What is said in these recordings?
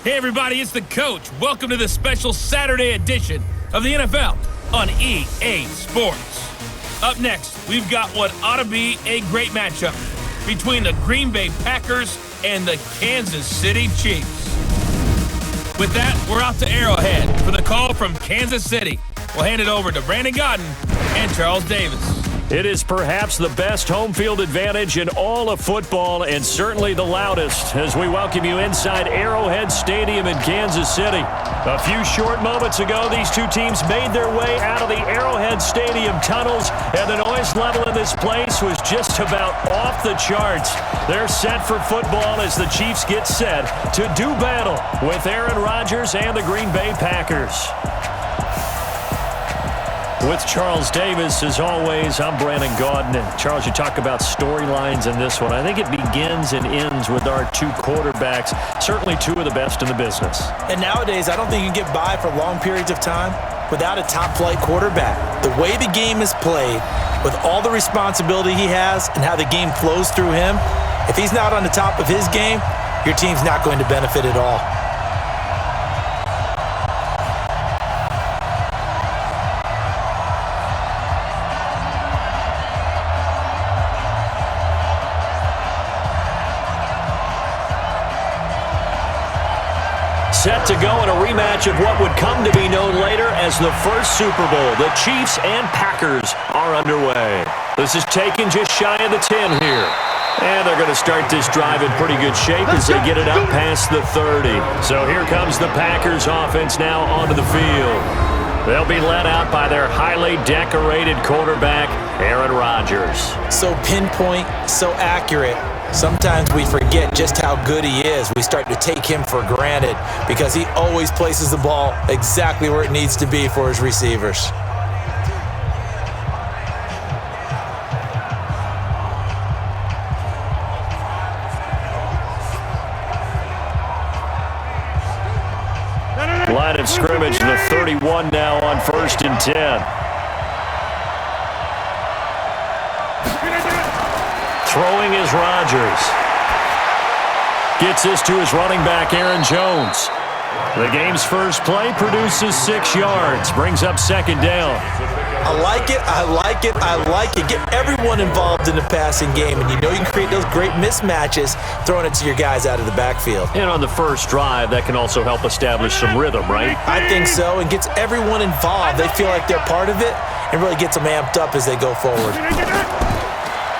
Hey everybody, it's the coach. Welcome to the special Saturday edition of the NFL on EA Sports. Up next, we've got what ought to be a great matchup between the Green Bay Packers and the Kansas City Chiefs. With that, we're off to Arrowhead for the call from Kansas City. We'll hand it over to Brandon Godden and Charles Davis. It is perhaps the best home field advantage in all of football and certainly the loudest as we welcome you inside Arrowhead Stadium in Kansas City. A few short moments ago, these two teams made their way out of the Arrowhead Stadium tunnels, and the noise level in this place was just about off the charts. They're set for football as the Chiefs get set to do battle with Aaron Rodgers and the Green Bay Packers. With Charles Davis, as always, I'm Brandon Gaudin. And Charles, you talk about storylines in this one. I think it begins and ends with our two quarterbacks, certainly two of the best in the business. And nowadays, I don't think you can get by for long periods of time without a top-flight quarterback. The way the game is played, with all the responsibility he has and how the game flows through him, if he's not on the top of his game, your team's not going to benefit at all. Set to go in a rematch of what would come to be known later as the first Super Bowl. The Chiefs and Packers are underway. This is taken just shy of the 10 here. And they're going to start this drive in pretty good shape as they get it up past the 30. So here comes the Packers offense now onto the field. They'll be led out by their highly decorated quarterback, Aaron Rodgers. So pinpoint, so accurate. Sometimes we forget just how good he is. We start to take him for granted because he always places the ball exactly where it needs to be for his receivers. Line of scrimmage, the 31 now on 1st and 10. Throwing is Rodgers. Gets this to his running back, Aaron Jones. The game's first play produces 6 yards. Brings up 2nd down. I like it, I like it, I like it. Get everyone involved in the passing game, and you know you can create those great mismatches throwing it to your guys out of the backfield. And on the first drive, that can also help establish some rhythm, right? I think so, and gets everyone involved. They feel like they're part of it and really gets them amped up as they go forward.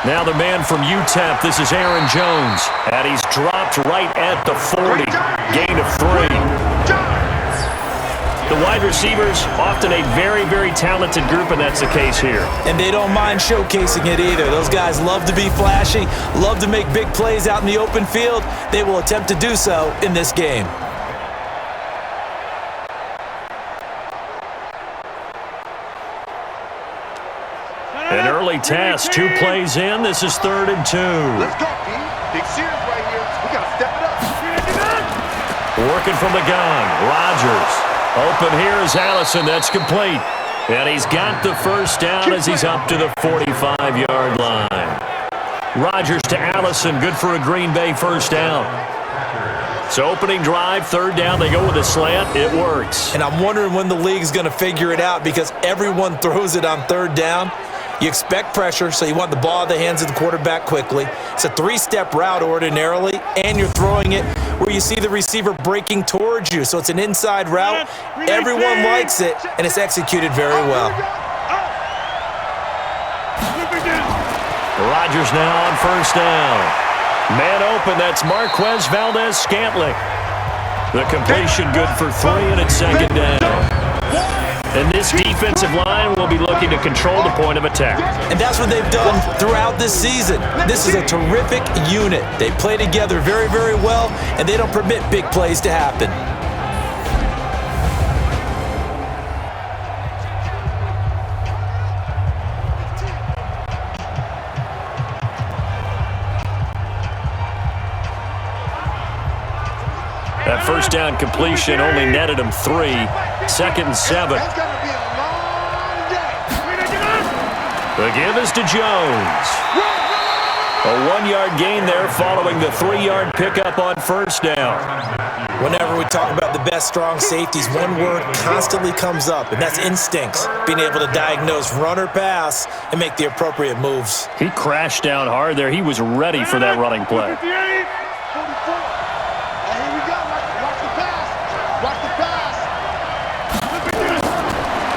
Now the man from UTEP, this is Aaron Jones, and he's dropped right at the 40, gain of 3. The wide receivers, often a very, very talented group, and that's the case here. And they don't mind showcasing it either. Those guys love to be flashy, love to make big plays out in the open field. They will attempt to do so in this game. An early test, 2 plays in. This is 3rd and 2. Let's go, D. Big series right here. We got to step it up. Working from the gun, Rodgers. Open here is Allison. That's complete. And he's got the first down as he's up to the 45-yard line. Rodgers to Allison. Good for a Green Bay first down. So opening drive, 3rd down, they go with a slant. It works. And I'm wondering when the league's going to figure it out because everyone throws it on 3rd down. You expect pressure, so you want the ball in the hands of the quarterback quickly. It's a 3-step route ordinarily, and you're throwing it where you see the receiver breaking towards you. So it's an inside route. Everyone likes it, and it's executed very well. Rodgers now on 1st down. Man open, that's Marquez Valdez-Scantling. The completion good for 3, and it's 2nd down. And this defensive line will be looking to control the point of attack. And that's what they've done throughout this season. This is a terrific unit. They play together very, very well, and they don't permit big plays to happen. That first down completion only netted him 3. 2nd and 7. The give is to Jones. A 1-yard gain there following the 3-yard pickup on first down. Whenever we talk about the best strong safeties, one word constantly comes up, and that's instincts. Being able to diagnose run or pass and make the appropriate moves. He crashed down hard there. He was ready for that running play. 44. Here we go. Watch the pass. Watch the pass.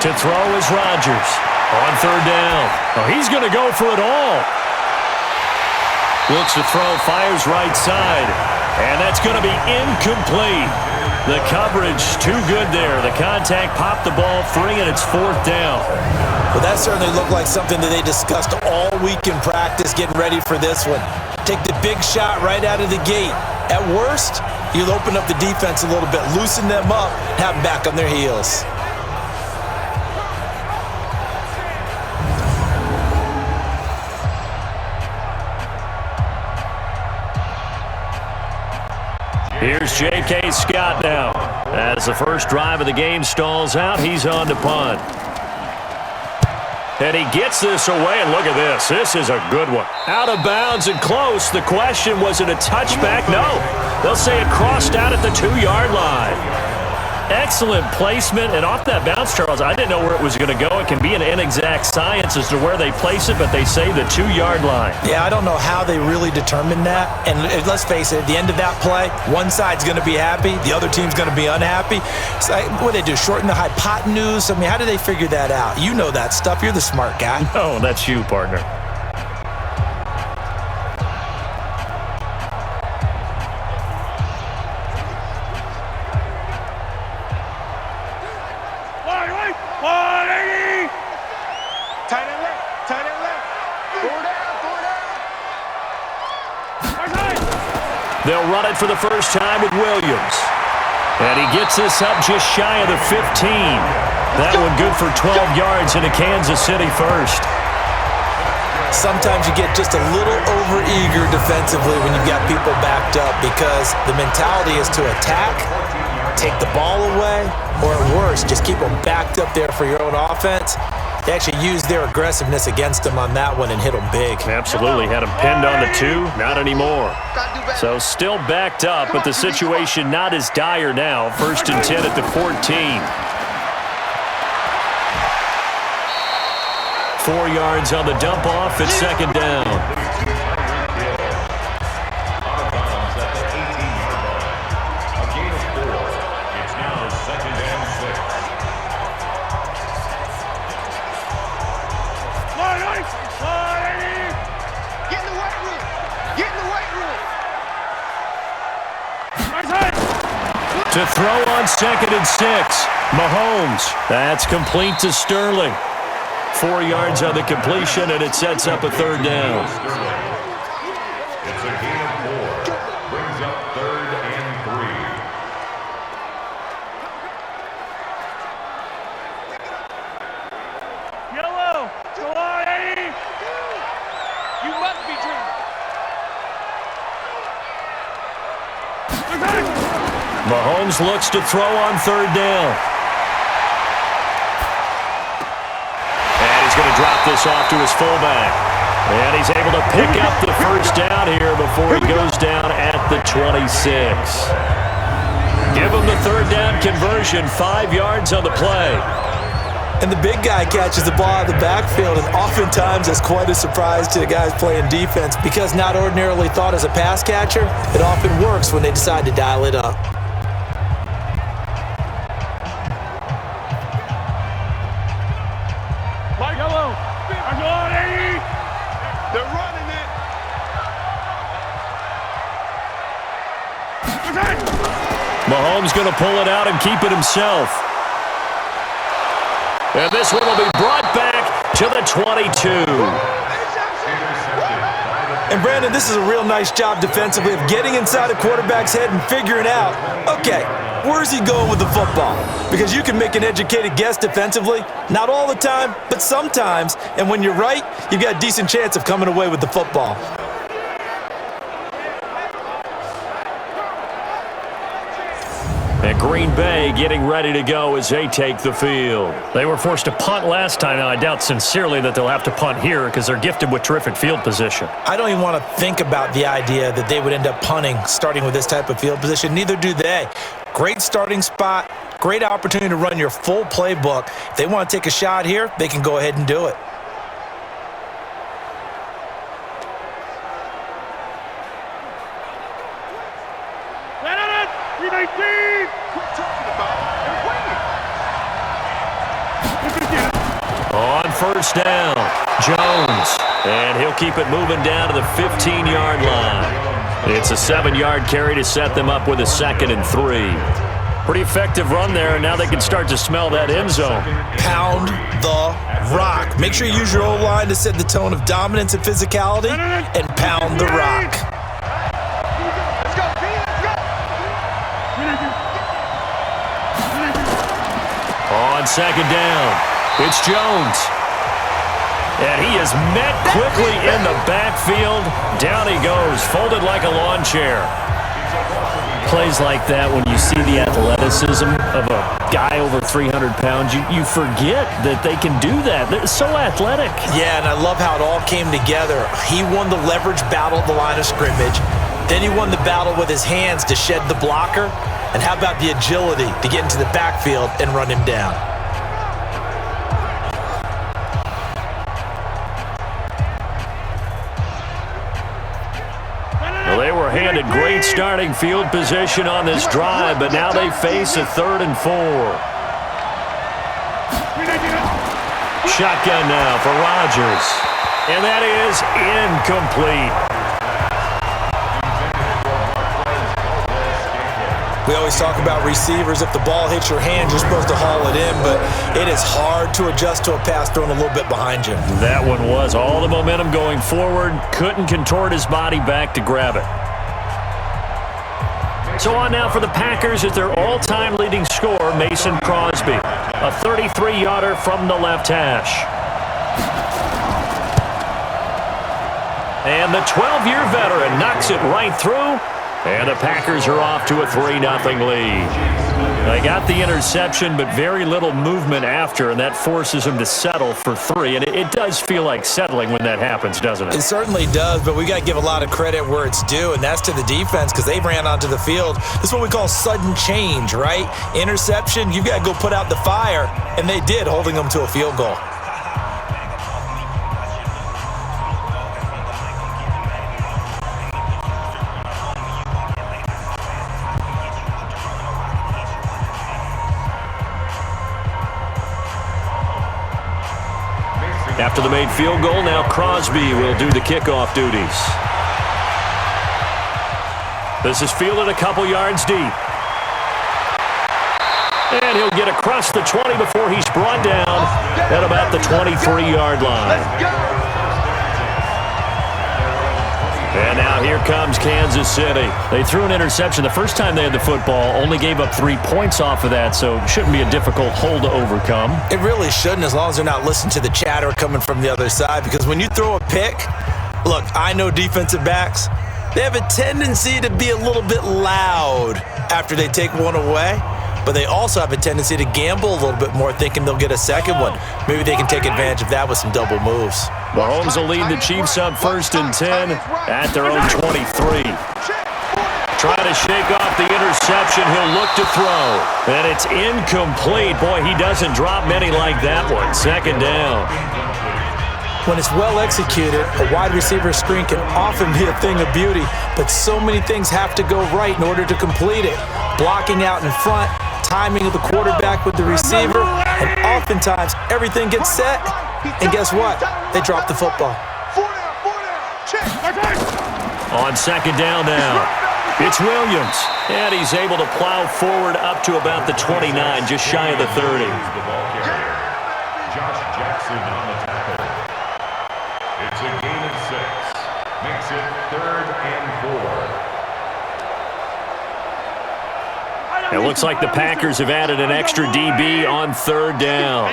To throw is Rodgers on third down. Oh, he's going to go for it all. Looks to throw, fires right side. And that's going to be incomplete. The coverage too good there. The contact popped the ball free, and it's fourth down. Well, that certainly looked like something that they discussed all week in practice, getting ready for this one. Take the big shot right out of the gate. At worst, you'll open up the defense a little bit, loosen them up, have them back on their heels. Here's J.K. Scott now. As the first drive of the game stalls out, he's on to punt. And he gets this away, and look at this. This is a good one. Out of bounds and close. The question, was it a touchback? No. They'll say it crossed out at the 2-yard line. Excellent placement, and off that bounce, Charles, I didn't know where it was going to go. It can be an inexact science as to where they place it, but they say the 2-yard line. Yeah, I don't know how they really determined that. And let's face it, at the end of that play, one side's going to be happy, the other team's going to be unhappy. It's like, what do they do, shorten the hypotenuse? I mean, how do they figure that out? You know that stuff. You're the smart guy. No, that's you, partner. They'll run it for the first time with Williams. And he gets this up just shy of the 15. That one good for 12 yards into Kansas City first. Sometimes you get just a little over-eager defensively when you've got people backed up because the mentality is to attack, take the ball away, or at worst, just keep them backed up there for your own offense. They actually used their aggressiveness against them on that one and hit them big. Absolutely. Had him pinned on the 2. Not anymore. So still backed up, but the situation not as dire now. First and 10 at the 14. 4 yards on the dump off at second down. To throw on second and 6. Mahomes. That's complete to Sterling. 4 yards on the completion, and it sets up a third down. It's a gain of 4. Brings up 3rd and 3. Yellow. Go on, Eddie. You must be dreaming. Mahomes looks to throw on third down. And he's going to drop this off to his fullback. And he's able to pick up the first down here before he goes down at the 26. Give him the third down conversion, 5 yards on the play. And the big guy catches the ball out of the backfield, and oftentimes it's quite a surprise to the guys playing defense because not ordinarily thought as a pass catcher, it often works when they decide to dial it up. Mahomes going to pull it out and keep it himself. And this one will be brought back to the 22. And Brandon, this is a real nice job defensively of getting inside a quarterback's head and figuring out, okay, where's he going with the football? Because you can make an educated guess defensively, not all the time, but sometimes. And when you're right, you've got a decent chance of coming away with the football. And Green Bay getting ready to go as they take the field. They were forced to punt last time. Now, I doubt sincerely that they'll have to punt here because they're gifted with terrific field position. I don't even want to think about the idea that they would end up punting starting with this type of field position. Neither do they. Great starting spot, great opportunity to run your full playbook. If they want to take a shot here, they can go ahead and do it. On first down, Jones. And he'll keep it moving down to the 15-yard line. It's a 7-yard carry to set them up with a 2nd and 3. Pretty effective run there, and now they can start to smell that end zone. Pound the rock. Make sure you use your O-line to set the tone of dominance and physicality, and pound the rock. Let's go, B, let's go. On 2nd down, it's Jones. And he is met quickly in the backfield. Down he goes, folded like a lawn chair. Plays like that, when you see the athleticism of a guy over 300 pounds, you forget that they can do that. They're so athletic. Yeah, and I love how it all came together. He won the leverage battle at the line of scrimmage. Then he won the battle with his hands to shed the blocker. And how about the agility to get into the backfield and run him down? Well, they were handed great starting field position on this drive, but now they face a 3rd and 4. Shotgun now for Rodgers. And that is incomplete. We always talk about receivers. If the ball hits your hand, you're supposed to haul it in, but it is hard to adjust to a pass thrown a little bit behind you. That one was all the momentum going forward. Couldn't contort his body back to grab it. So on now for the Packers at their all-time leading scorer, Mason Crosby. A 33-yarder from the left hash. And the 12-year veteran knocks it right through. And the Packers are off to a 3-0 lead. They got the interception, but very little movement after, and that forces them to settle for 3. And it does feel like settling when that happens, doesn't it? It certainly does, but we got to give a lot of credit where it's due, and that's to the defense because they ran onto the field. This is what we call sudden change, right? Interception, you've got to go put out the fire, and they did, holding them to a field goal. After the made field goal, now Crosby will do the kickoff duties. This is fielded a couple yards deep. And he'll get across the 20 before he's brought down at about the 23-yard line. And now here comes Kansas City. They threw an interception the first time they had the football, only gave up 3 points off of that, so it shouldn't be a difficult hole to overcome. It really shouldn't, as long as they're not listening to the chatter coming from the other side, because when you throw a pick, look, I know defensive backs, they have a tendency to be a little bit loud after they take one away, but they also have a tendency to gamble a little bit more, thinking they'll get a second one. Maybe they can take advantage of that with some double moves. Mahomes will lead the Chiefs up 1st and 10 at their own 23. Trying to shake off the interception. He'll look to throw. And it's incomplete. Boy, he doesn't drop many like that one. 2nd down. When it's well executed, a wide receiver screen can often be a thing of beauty, but so many things have to go right in order to complete it. Blocking out in front, timing of the quarterback with the receiver, and oftentimes everything gets set, and guess what? They drop the football. On 2nd down now, it's Williams, and he's able to plow forward up to about the 29, just shy of the 30. Josh Jackson on the tackle. It's a gain of 6. Makes it 3rd and 4. It looks like the Packers have added an extra DB on 3rd down.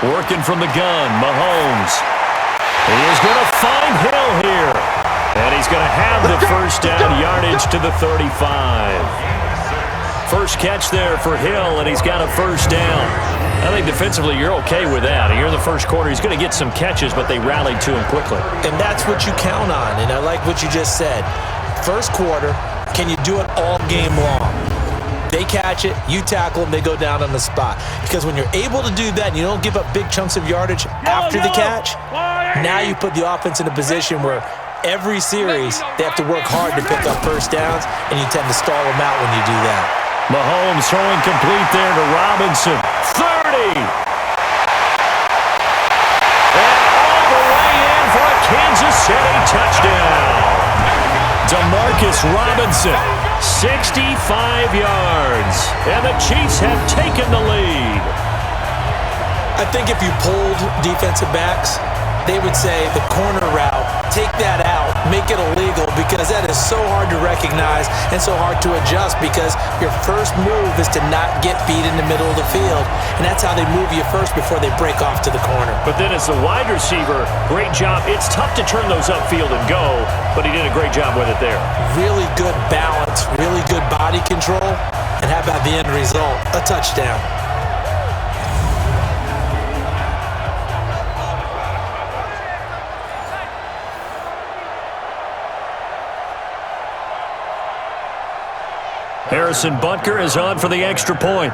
Working from the gun, Mahomes. He is going to find Hill here. And he's going to have the first down, yardage to the 35. First catch there for Hill, and he's got a first down. I think defensively you're okay with that. Here in the first quarter, he's going to get some catches, but they rallied to him quickly. And that's what you count on, and I like what you just said. First quarter, can you do it all game long? They catch it, you tackle them, they go down on the spot. Because when you're able to do that and you don't give up big chunks of yardage after the catch, now you put the offense in a position where every series they have to work hard to pick up first downs, and you tend to stall them out when you do that. Mahomes throwing complete there to Robinson. 30! And all the way in for a Kansas City touchdown. Demarcus Robinson, 65 yards. And the Chiefs have taken the lead. I think if you polled defensive backs, they would say the corner route, take that out, make it illegal, because that is so hard to recognize and so hard to adjust, because your first move is to not get beat in the middle of the field, and that's how they move you first before they break off to the corner. But then as the wide receiver, great job. It's tough to turn those upfield and go, but he did a great job with it there. Really good balance, really good body control, and how about the end result? A touchdown. Harrison Butker is on for the extra point.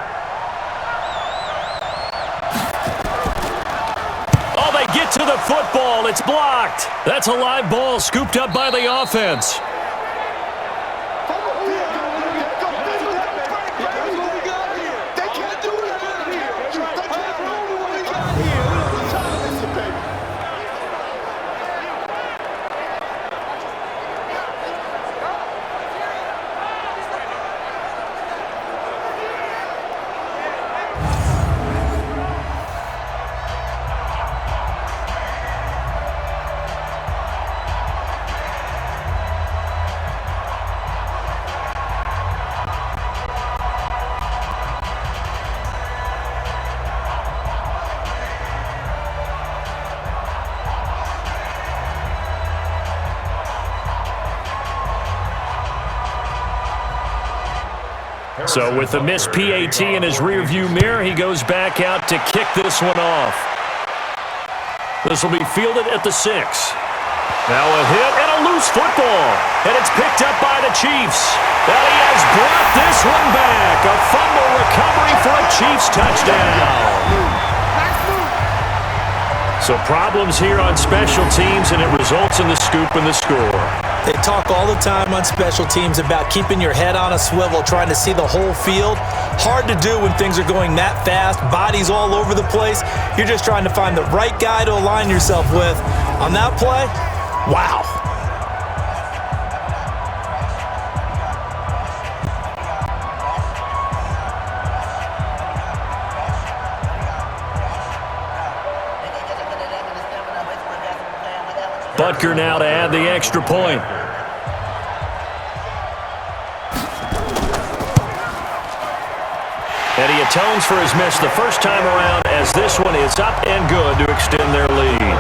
Oh, they get to the football. It's blocked. That's a live ball scooped up by the offense. So with the missed PAT in his rearview mirror, he goes back out to kick this one off. This will be fielded at the 6. Now a hit and a loose football. And it's picked up by the Chiefs. And he has brought this one back. A fumble recovery for a Chiefs touchdown. So problems here on special teams, and it results in the scoop and the score. They talk all the time on special teams about keeping your head on a swivel, trying to see the whole field. Hard to do when things are going that fast, bodies all over the place. You're just trying to find the right guy to align yourself with. On that play, wow. Butker now to add the extra point. And he atones for his miss the first time around, as this one is up and good to extend their lead.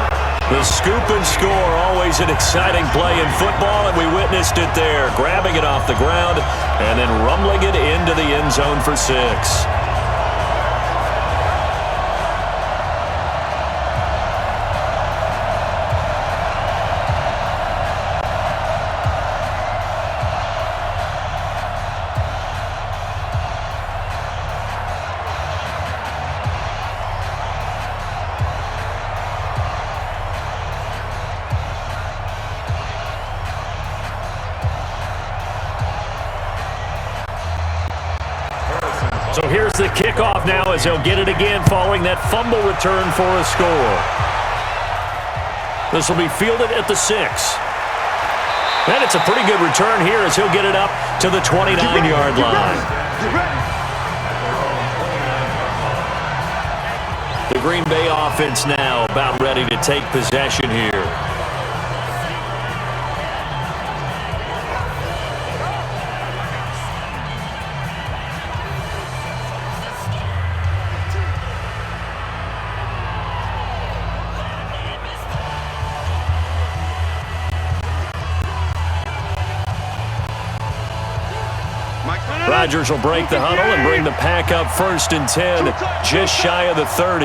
The scoop and score, always an exciting play in football, and we witnessed it there, grabbing it off the ground and then rumbling it into the end zone for 6. So here's the kickoff now as he'll get it again following that fumble return for a score. This will be fielded at the 6. And it's a pretty good return here as he'll get it up to the 29-yard line. The Green Bay offense now about ready to take possession here. Rodgers will break the huddle and bring the pack up 1st and 10, just shy of the 30.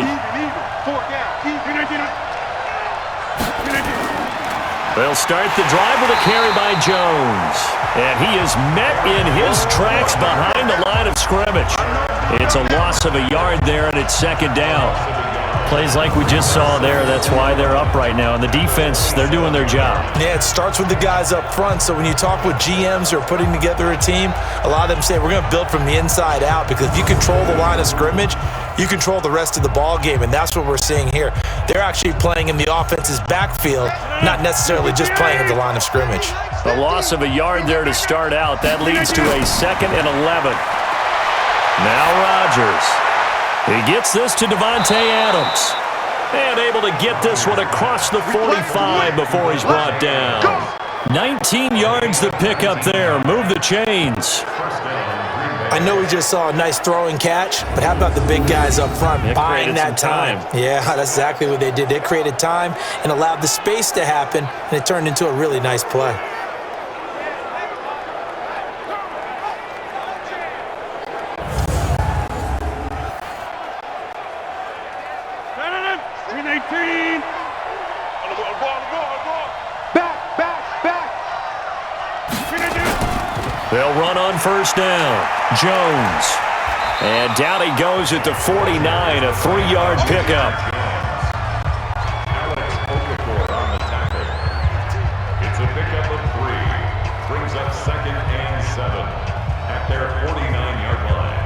They'll start the drive with a carry by Jones. And he is met in his tracks behind the line of scrimmage. It's a loss of a yard there, and it's 2nd down. Plays like we just saw there, that's why they're up right now. And the defense, they're doing their job. Yeah, it starts with the guys up front. So when you talk with GMs who are putting together a team, a lot of them say we're going to build from the inside out, because if you control the line of scrimmage, you control the rest of the ball game, and that's what we're seeing here. They're actually playing in the offense's backfield, not necessarily just playing at the line of scrimmage. A loss of a yard there to start out. That leads to a 2nd and 11. Now Rodgers. He gets this to Devontae Adams. And able to get this one across the 45 before he's brought down. 19 yards to pick up there. Move the chains. I know we just saw a nice throwing catch, but how about the big guys up front buying that time? Yeah, that's exactly what they did. They created time and allowed the space to happen, and it turned into a really nice play. They'll run on 1st down. Jones. And down he goes at the 49, a 3-yard pickup. Alex Okafor on the tackle. It's a pickup of 3. Brings up 2nd and 7 at their 49-yard line.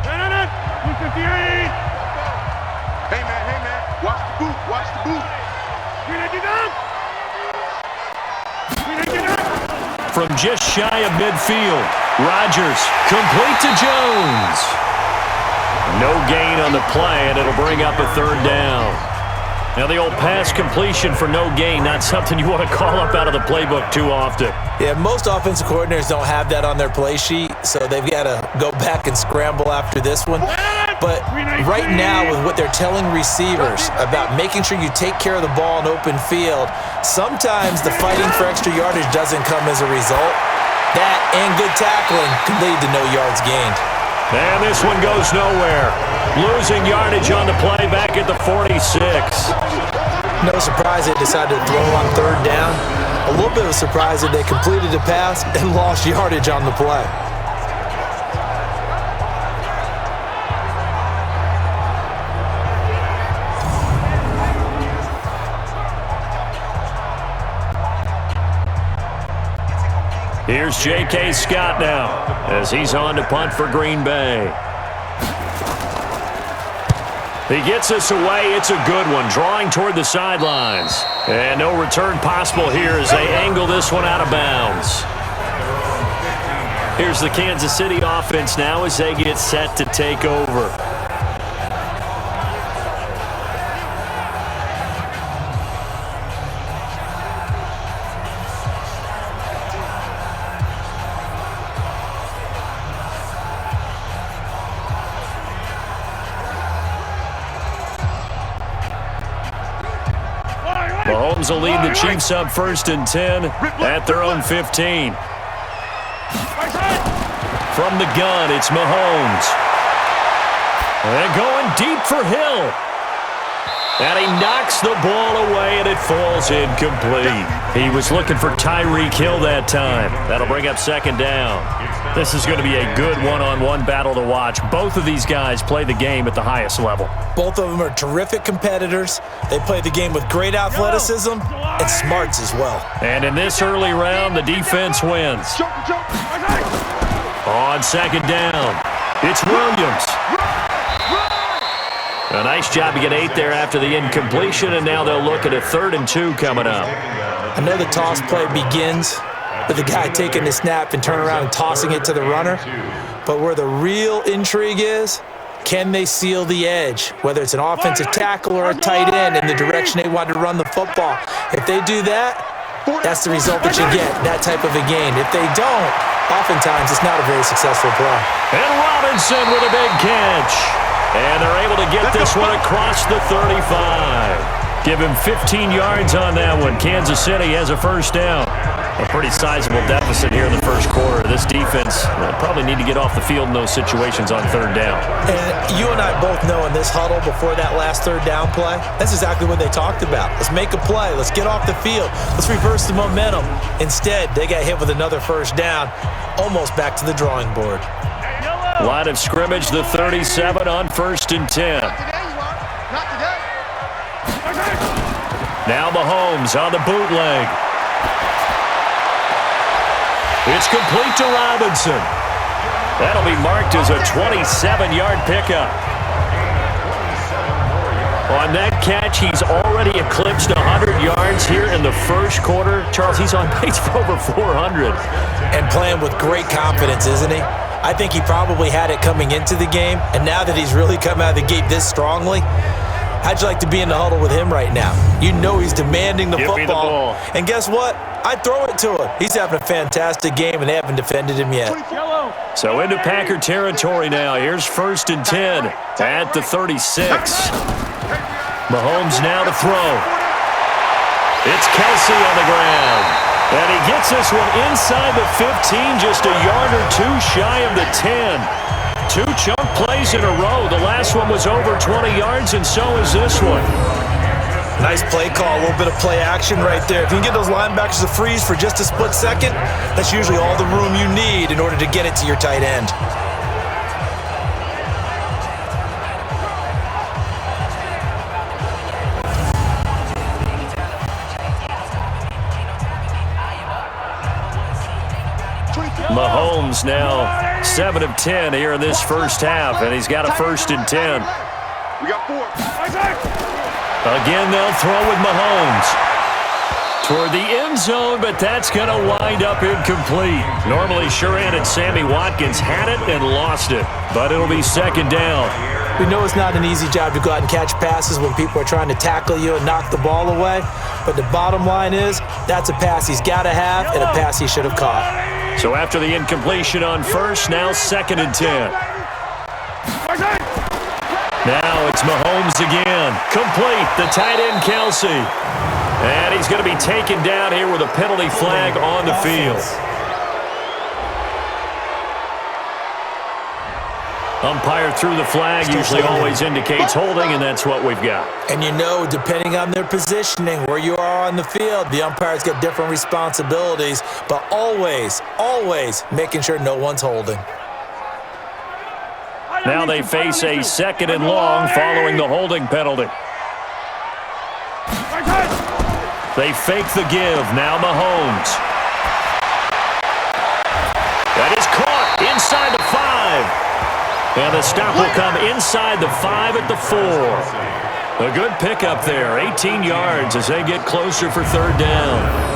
258. Hey, man. Watch the boot. Watch the boot. From just shy of midfield, Rodgers complete to Jones. No gain on the play, and it'll bring up a 3rd down. Now the old pass completion for no gain, not something you want to call up out of the playbook too often. Yeah, most offensive coordinators don't have that on their play sheet, so they've got to go back and scramble after this one. But right now, with what they're telling receivers about making sure you take care of the ball in open field, sometimes the fighting for extra yardage doesn't come as a result. That and good tackling can lead to no yards gained. And this one goes nowhere. Losing yardage on the play back at the 46. No surprise they decided to throw on 3rd down. A little bit of a surprise that they completed the pass and lost yardage on the play. Here's J.K. Scott now as he's on to punt for Green Bay. He gets us away. It's a good one, drawing toward the sidelines. And no return possible here as they angle this one out of bounds. Here's the Kansas City offense now as they get set to take over. Mahomes will lead the Chiefs up 1st and 10 at their own 15. From the gun, it's Mahomes. And going deep for Hill. And he knocks the ball away, and it falls incomplete. He was looking for Tyreek Hill that time. That'll bring up 2nd down. This is going to be a good one-on-one battle to watch. Both of these guys play the game at the highest level. Both of them are terrific competitors. They play the game with great athleticism and smarts as well. And in this early round, the defense wins. On 2nd down, it's Williams. A nice job to get 8 there after the incompletion, and now they'll look at a 3rd and 2 coming up. I know the toss play begins with the guy taking the snap and turning around and tossing it to the runner, but where the real intrigue is, can they seal the edge, whether it's an offensive tackle or a tight end in the direction they want to run the football. If they do that, that's the result that you get, that type of a gain. If they don't, oftentimes it's not a very successful play. And Robinson with a big catch. And they're able to get this one across the 35. Give him 15 yards on that one. Kansas City has a 1st down. A pretty sizable deficit here in the first quarter. This defense probably need to get off the field in those situations on third down. And you and I both know in this huddle before that last third down play, that's exactly what they talked about. Let's make a play. Let's get off the field. Let's reverse the momentum. Instead, they got hit with another first down, almost back to the drawing board. Line of scrimmage, the 37 on 1st and 10. Not today. Now Mahomes on the bootleg. It's complete to Robinson. That'll be marked as a 27-yard pickup. On that catch, he's already eclipsed 100 yards here in the first quarter. Charles, he's on pace for over 400. And playing with great confidence, isn't he? I think he probably had it coming into the game, and now that he's really come out of the gate this strongly, how'd you like to be in the huddle with him right now? You know he's demanding the football. Give me the ball. And guess what? I'd throw it to him. He's having a fantastic game, and they haven't defended him yet. So into Packer territory now. Here's 1st and 10 at the 36. Mahomes now to throw. It's Kelsey on the ground. And he gets this one inside the 15, just a yard or two shy of the 10. 2 chunk plays in a row. The last one was over 20 yards, and so is this one. Nice play call, a little bit of play action right there. If you can get those linebackers to freeze for just a split second, that's usually all the room you need in order to get it to your tight end. Mahomes now 7 of 10 here in this first half, and he's got a 1st and 10. We got 4. Again, they'll throw with Mahomes. Toward the end zone, but that's going to wind up incomplete. Normally, sure-handed Sammy Watkins had it and lost it, but it'll be 2nd down. We know it's not an easy job to go out and catch passes when people are trying to tackle you and knock the ball away, but the bottom line is that's a pass he's got to have and a pass he should have caught. So after the incompletion on 1st, now 2nd and 10. Now it's Mahomes again. Complete, the tight end Kelsey. And he's going to be taken down here with a penalty flag on the field. Umpire threw the flag, usually always indicates holding, and that's what we've got. And you know, depending on their positioning, where you are on the field, the umpires get different responsibilities, but always, always making sure no one's holding. Now they face a 2nd and long following the holding penalty. They fake the give. Now Mahomes. That is caught inside the 5. And the stop will come inside the 5 at the 4. A good pickup there. 18 yards as they get closer for 3rd down.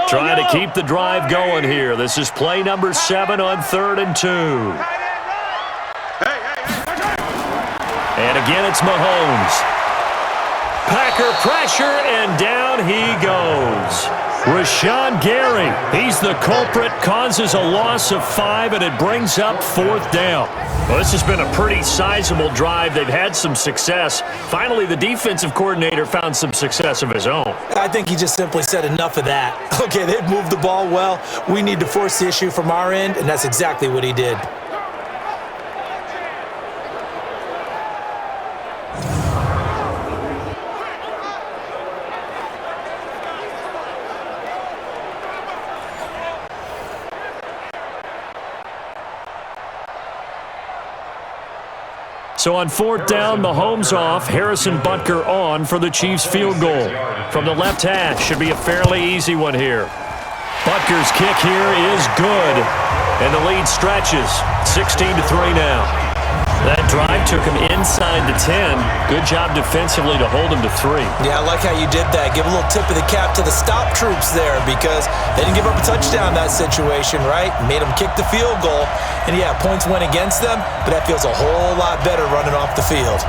Trying to keep the drive going here. This is play number 7 on 3rd and 2. And again, it's Mahomes. Packer pressure, and down he goes. Rashawn Gary, he's the culprit, causes a loss of 5, and it brings up 4th down. Well, this has been a pretty sizable drive. They've had some success. Finally, the defensive coordinator found some success of his own. I think he just simply said enough of that. Okay, they've moved the ball well. We need to force the issue from our end, and that's exactly what he did. So on 4th down, Mahomes off, Harrison Butker on for the Chiefs field goal. From the left hash, should be a fairly easy one here. Butker's kick here is good, and the lead stretches. 16-3 now. That drive took him inside the 10. Good job defensively to hold him to 3. Yeah, I like how you did that. Give a little tip of the cap to the stop troops there because they didn't give up a touchdown in that situation, right? Made them kick the field goal. And yeah, points went against them, but that feels a whole lot better running off the field.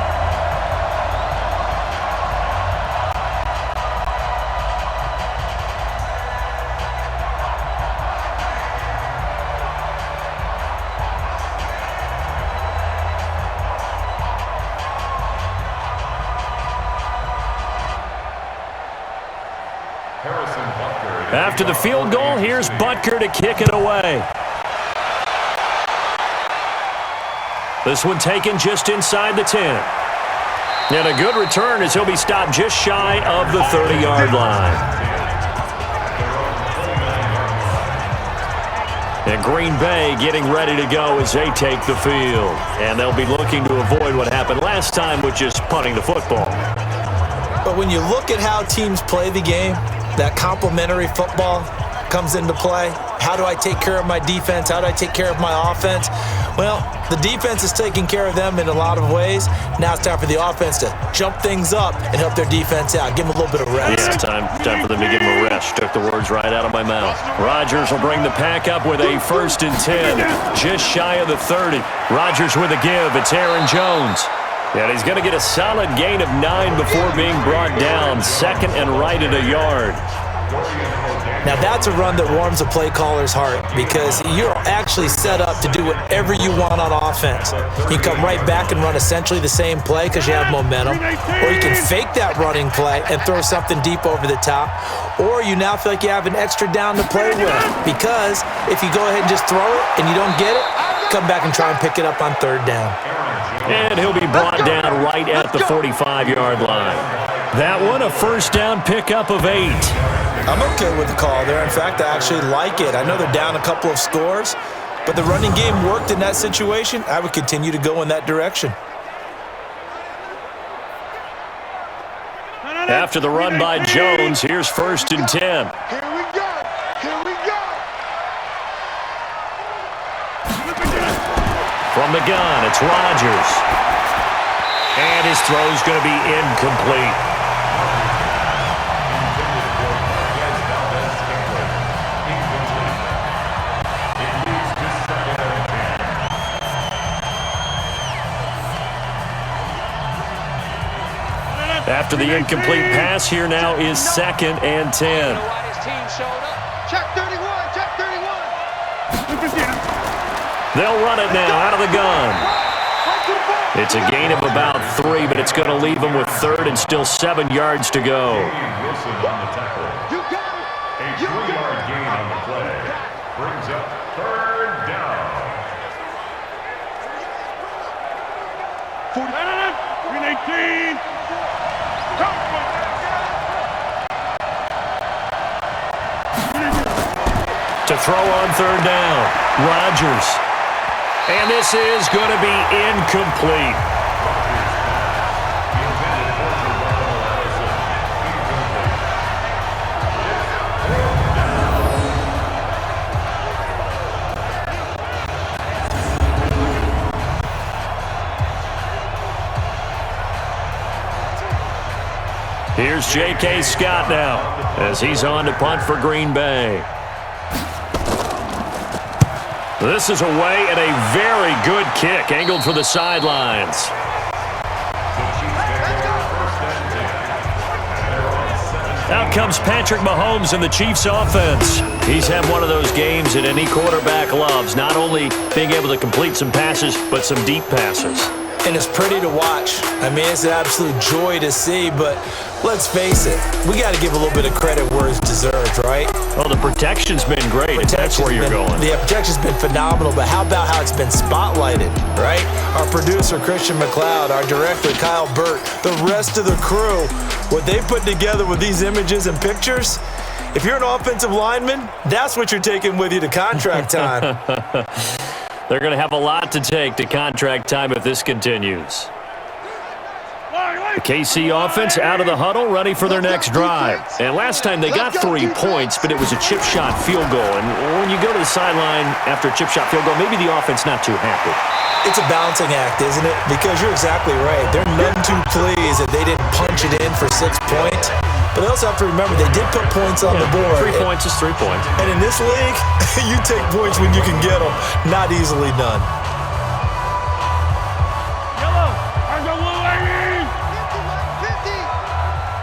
after the field goal, here's Butker to kick it away. This one taken just inside the 10. And a good return as he'll be stopped just shy of the 30-yard line. And Green Bay getting ready to go as they take the field. And they'll be looking to avoid what happened last time, which is punting the football. But when you look at how teams play the game, that complementary football comes into play. How do I take care of my defense? How do I take care of my offense? Well, the defense is taking care of them in a lot of ways. Now it's time for the offense to jump things up and help their defense out. Give them a little bit of rest. Yeah, time for them to give them a rest. Took the words right out of my mouth. Rodgers will bring the pack up with a 1st and 10. Just shy of the 30. Rodgers with a give. It's Aaron Jones. And he's going to get a solid gain of 9 before being brought down. 2nd and right at a yard. Now that's a run that warms a play caller's heart because you're actually set up to do whatever you want on offense. You can come right back and run essentially the same play because you have momentum, or you can fake that running play and throw something deep over the top, or you now feel like you have an extra down to play with because if you go ahead and just throw it and you don't get it, come back and try and pick it up on 3rd down. And he'll be brought down right at the 45-yard line. That one, a 1st down pickup of 8. I'm okay with the call there. In fact, I actually like it. I know they're down a couple of scores, but the running game worked in that situation. I would continue to go in that direction. After the run by Jones, here's 1st and 10. Here we go. Here we go. From the gun, it's Rodgers. And his throw's going to be incomplete. After the incomplete pass, here now is 2nd and 10. Check 31, check 31. They'll run it now out of the gun. It's a gain of about 3, but it's going to leave them with 3rd and still 7 yards to go. Wilson on the tackle. You got it. A 3-yard gain on the play. Brings up 3rd down. 18. To throw on 3rd down, Rodgers. And this is going to be incomplete. Here's J.K. Scott now as he's on to punt for Green Bay. This is away and a very good kick angled for the sidelines. Out comes Patrick Mahomes in the Chiefs offense. He's had one of those games that any quarterback loves, not only being able to complete some passes, but some deep passes. And it's pretty to watch. I mean, it's an absolute joy to see, but let's face it, we got to give a little bit of credit where it's deserved, right? Well, the protection's been great, if that's where you're going. The protection's been phenomenal, but how about how it's been spotlighted, right? Our producer, Christian McLeod, our director, Kyle Burt, the rest of the crew, what they put together with these images and pictures, if you're an offensive lineman, that's what you're taking with you to contract time. They're going to have a lot to take to contract time if this continues. The KC offense out of the huddle, ready for their next drive. And last time they got 3 points, but it was a chip shot field goal. And when you go to the sideline after a chip shot field goal, maybe the offense not too happy. It's a balancing act, isn't it? Because you're exactly right. They're none too pleased that they didn't punch it in for 6 points. But they also have to remember they did put points on the board. 3 points is 3 points. And in this league, you take points when you can get them. Not easily done. Yellow. I go blue, ladies. 50.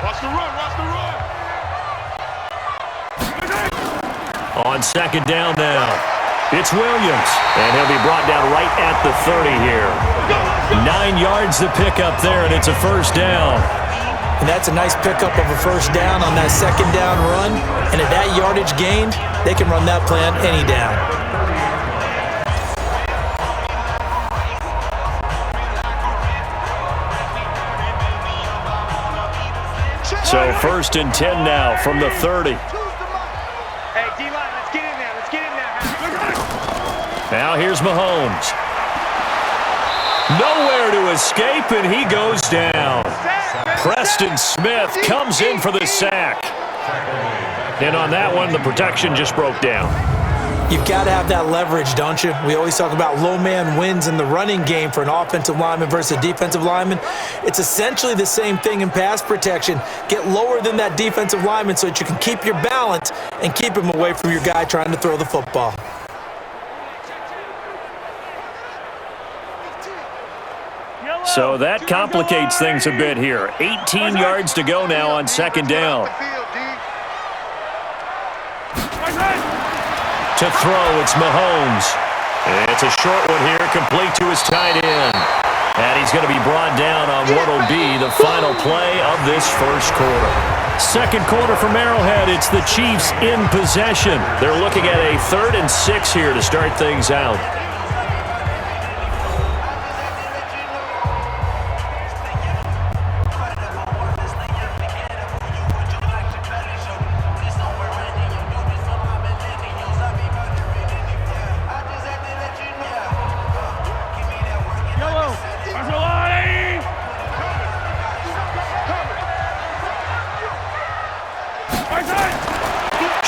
Watch the run. Watch the run. On 2nd down now, it's Williams. And he'll be brought down right at the 30 here. 9 yards to pick up there, and it's a 1st down. And that's a nice pickup of a first down on that second down run. And at that yardage gained, they can run that play on any down. So 1st and 10 now from the 30. Hey, D-line, let's get in there. Let's get in there. Now here's Mahomes. Nowhere to escape, and he goes down. Preston Smith comes in for the sack. And on that one, the protection just broke down. You've got to have that leverage, don't you? We always talk about low man wins in the running game for an offensive lineman versus a defensive lineman. It's essentially the same thing in pass protection. Get lower than that defensive lineman so that you can keep your balance and keep him away from your guy trying to throw the football. So that complicates things a bit here. 18 yards to go now on 2nd down. To throw, it's Mahomes. It's a short one here, complete to his tight end. And he's going to be brought down on what will be the final play of this first quarter. Second quarter from Arrowhead, it's the Chiefs in possession. They're looking at a 3rd and 6 here to start things out.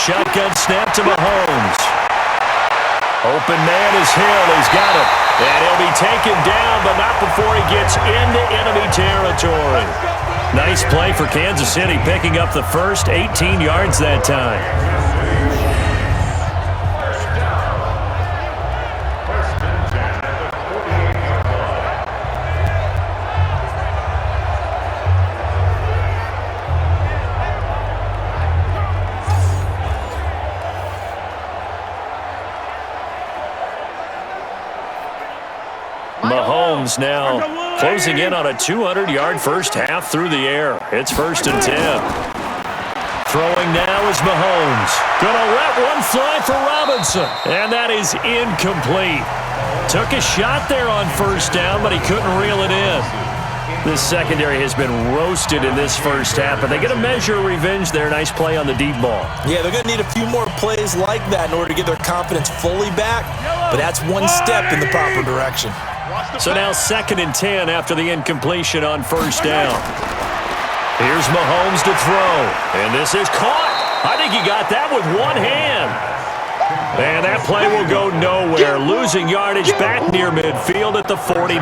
Shotgun snap to Mahomes. Open man is Hill. He's got it. And he'll be taken down, but not before he gets into enemy territory. Nice play for Kansas City, picking up the first 18 yards that time. Mahomes now closing in on a 200-yard first half through the air. It's 1st and 10. Throwing now is Mahomes. Gonna let one fly for Robinson. And that is incomplete. Took a shot there on 1st down, but he couldn't reel it in. This secondary has been roasted in this first half, but they get a measure of revenge there. Nice play on the deep ball. Yeah, they're going to need a few more plays like that in order to get their confidence fully back, but that's one step in the proper direction. So now 2nd and 10 after the incompletion on 1st down. Here's Mahomes to throw, and this is caught. I think he got that with one hand. And that play will go nowhere, losing yardage back near midfield at the 49.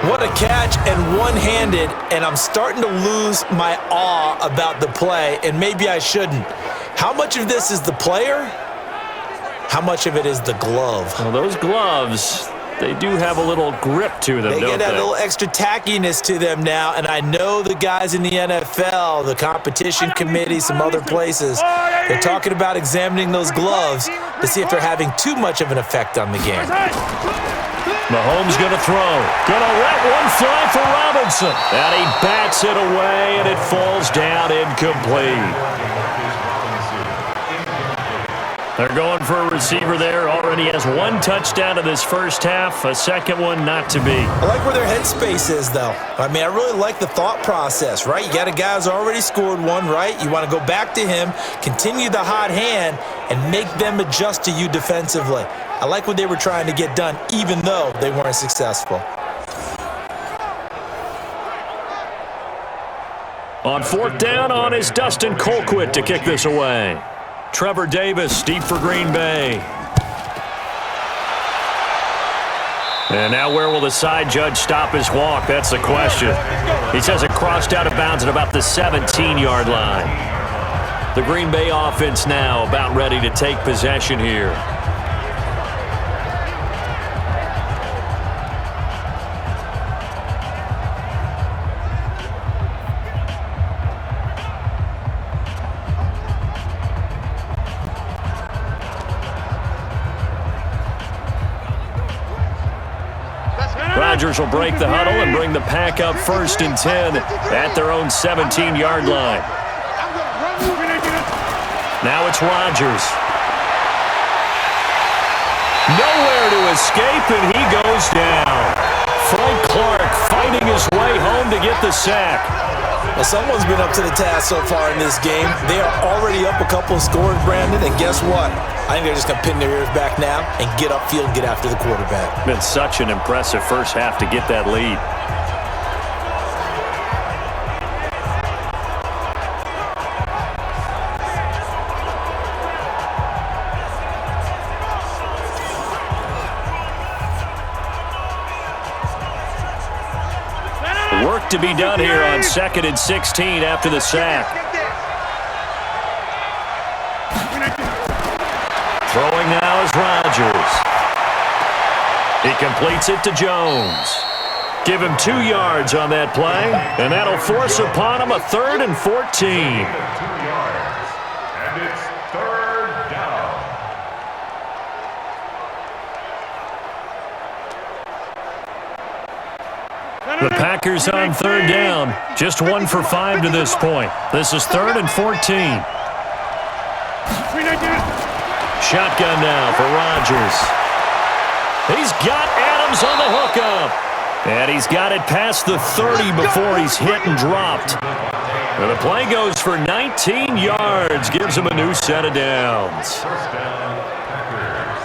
What a catch, and one-handed, and I'm starting to lose my awe about the play, and maybe I shouldn't. How much of this is the player? How much of it is the glove? Well, those gloves, they do have a little grip to them, They don't get that they? little extra tackiness to them now, and I know the guys in the NFL, the competition committee, some other places, they're talking about examining those gloves to see if they're having too much of an effect on the game. Mahomes going to throw. Going to let one fly for Robinson. And he bats it away, and it falls down incomplete. They're going for a receiver there. Already has one touchdown in this first half. A second one not to be. I like where their headspace is, though. I mean, I really like the thought process, right? You got a guy who's already scored one, right? You want to go back to him, continue the hot hand, and make them adjust to you defensively. I like what they were trying to get done, even though they weren't successful. On 4th down on is Dustin Colquitt to kick this away. Trevor Davis deep for Green Bay. And now where will the side judge stop his walk? That's the question. He says it crossed out of bounds at about the 17-yard line. The Green Bay offense now about ready to take possession here. Rodgers will break the huddle and bring the pack up 1st and 10 at their own 17-yard line. Now it's Rodgers. Nowhere to escape, and he goes down. Frank Clark fighting his way home to get the sack. Well, someone's been up to the task so far in this game. They are already up a couple of scores, Brandon, and guess what? I think they're just going to pin their ears back now and get upfield and get after the quarterback. Been such an impressive first half to get that lead. Work to be done here on 2nd and 16 after the sack. Throwing now is Rodgers. He completes it to Jones. Give him 2 yards on that play, and that'll force upon him a 3rd and 14. 2 yards, and it's 3rd down. The Packers on 3rd down. Just 1 for 5 to this point. This is 3rd and 14. Shotgun now for Rodgers. He's got Adams on the hookup. And he's got it past the 30 before he's hit and dropped. And the play goes for 19 yards. Gives him a new set of downs. First down, Packers.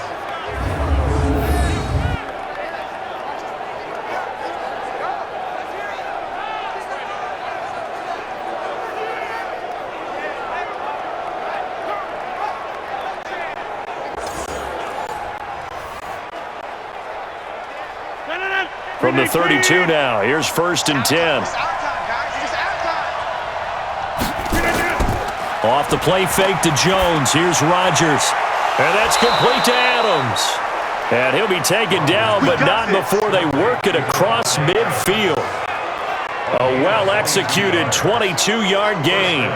From the 32 now, here's 1st and 10. Off the play fake to Jones. Here's Rodgers. And that's complete to Adams. And he'll be taken down, but not before they work it across midfield. A well-executed 22-yard gain.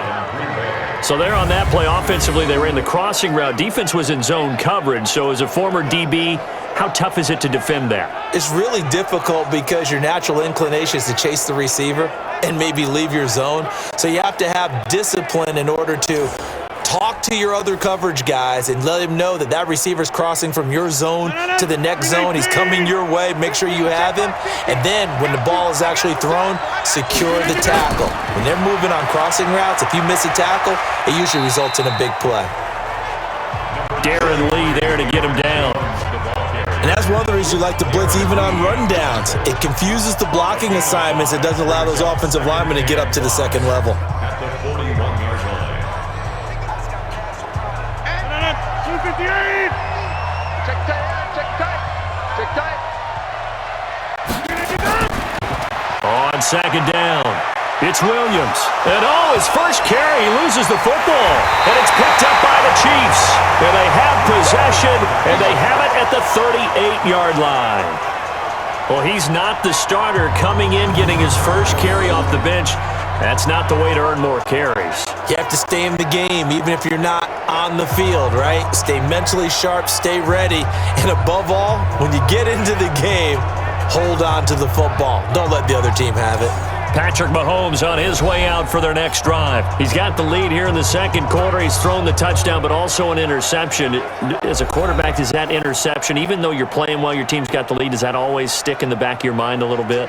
So there on that play, offensively, they ran the crossing route. Defense was in zone coverage. So as a former DB, how tough is it to defend that? It's really difficult because your natural inclination is to chase the receiver and maybe leave your zone. So you have to have discipline in order to talk to your other coverage guys and let him know that that receiver's crossing from your zone to the next zone. He's coming your way. Make sure you have him. And then when the ball is actually thrown, secure the tackle. When they're moving on crossing routes, if you miss a tackle, it usually results in a big play. Darren Lee there to get him down. And that's one of the reasons you like to blitz even on rundowns. It confuses the blocking assignments. It doesn't allow those offensive linemen to get up to the second level. At the 41-yard line. 258. Check tight, check tight, check tight. On 2nd down, it's Williams. And his first carry, he loses the football. And it's picked up by the Chiefs. And they have possession, and they have it at the 38-yard line. Well, he's not the starter coming in, getting his first carry off the bench. That's not the way to earn more carries. You have to stay in the game, even if you're not on the field, right? Stay mentally sharp, stay ready. And above all, when you get into the game, hold on to the football. Don't let the other team have it. Patrick Mahomes on his way out for their next drive. He's got the lead here in the second quarter. He's thrown the touchdown, but also an interception. As a quarterback, does that interception, even though you're playing well, your team's got the lead, does that always stick in the back of your mind a little bit?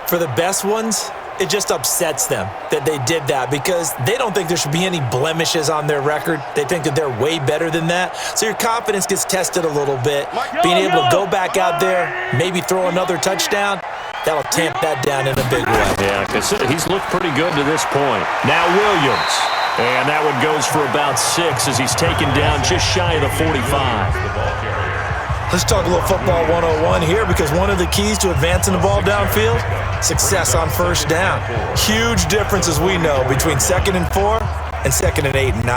For the best ones, it just upsets them that they did that because they don't think there should be any blemishes on their record. They think that they're way better than that. So your confidence gets tested a little bit. Being able to go back out there, maybe throw another touchdown, that'll tamp that down in a big way. Yeah, because he's looked pretty good to this point. Now Williams. And that one goes for about 6 as he's taken down just shy of the 45. Let's talk a little football 101 here because one of the keys to advancing the ball downfield, success on first down. Huge difference, as we know, between 2nd and 4 and 2nd and 8 and 9.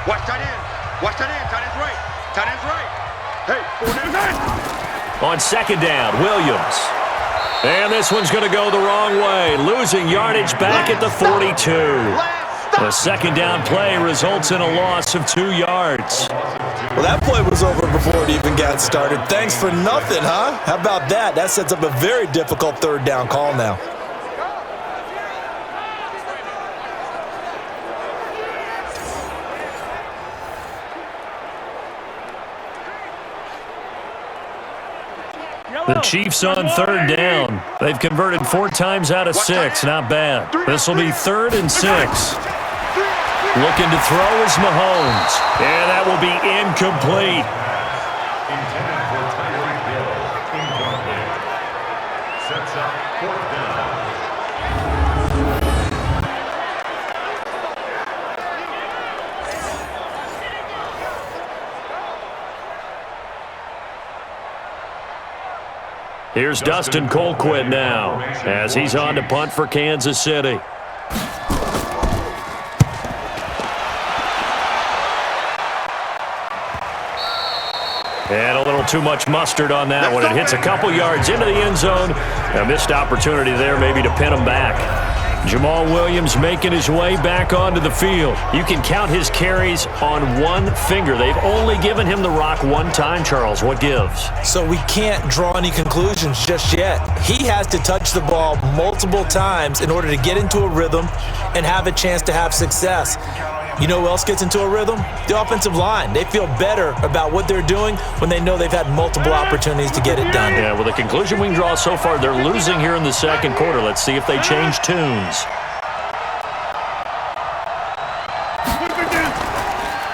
Watch tight end. Watch tight end. Tight end's right. Tight end's right. Hey, 4 down. On 2nd down, Williams. And this one's going to go the wrong way, losing yardage back at the 42. The 2nd down play results in a loss of 2 yards. Well, that play was over before it even got started. Thanks for nothing, huh? How about that? That sets up a very difficult third down call now. The Chiefs on third down. They've converted 4 times out of 6. Not bad. This will be 3rd and 6. Looking to throw is Mahomes. And that will be incomplete. Intended for Tyreek Hill. Incomplete. Sets up 4th down. Here's Dustin Colquitt now as he's on to punt for Kansas City. And a little too much mustard on that one. It hits a couple yards into the end zone. A missed opportunity there maybe to pin him back. Jamal Williams making his way back onto the field. You can count his carries on one finger. They've only given him the rock one time, Charles. What gives? So we can't draw any conclusions just yet. He has to touch the ball multiple times in order to get into a rhythm and have a chance to have success. You know who else gets into a rhythm? The offensive line. They feel better about what they're doing when they know they've had multiple opportunities to get it done. Yeah, well, the conclusion we can draw so far, they're losing here in the second quarter. Let's see if they change tunes.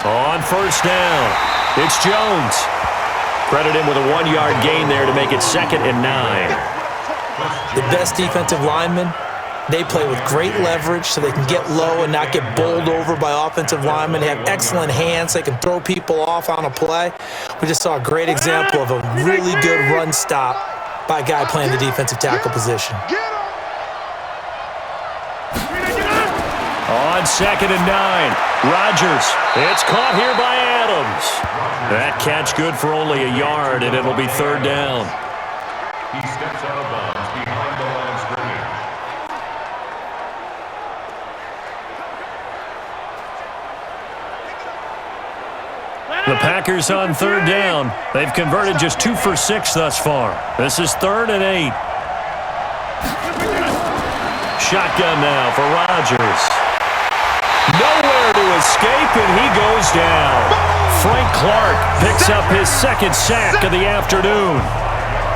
On first down, it's Jones. Credit him with a 1-yard gain there to make it 2nd and 9. The best defensive linemen, they play with great leverage so they can get low and not get bowled over by offensive linemen. They have excellent hands. They can throw people off on a play. We just saw a great example of a really good run stop by a guy playing the defensive tackle position. On 2nd and 9, Rodgers. It's caught here by Adams. That catch good for only a yard, and it'll be 3rd down. He steps out of bounds behind the line of scrimmage. The Packers on 3rd down. They've converted just 2 for 6 thus far. This is 3rd and 8. Shotgun now for Rodgers. Nowhere to escape, and he goes down. Frank Clark picks up his 2nd sack of the afternoon.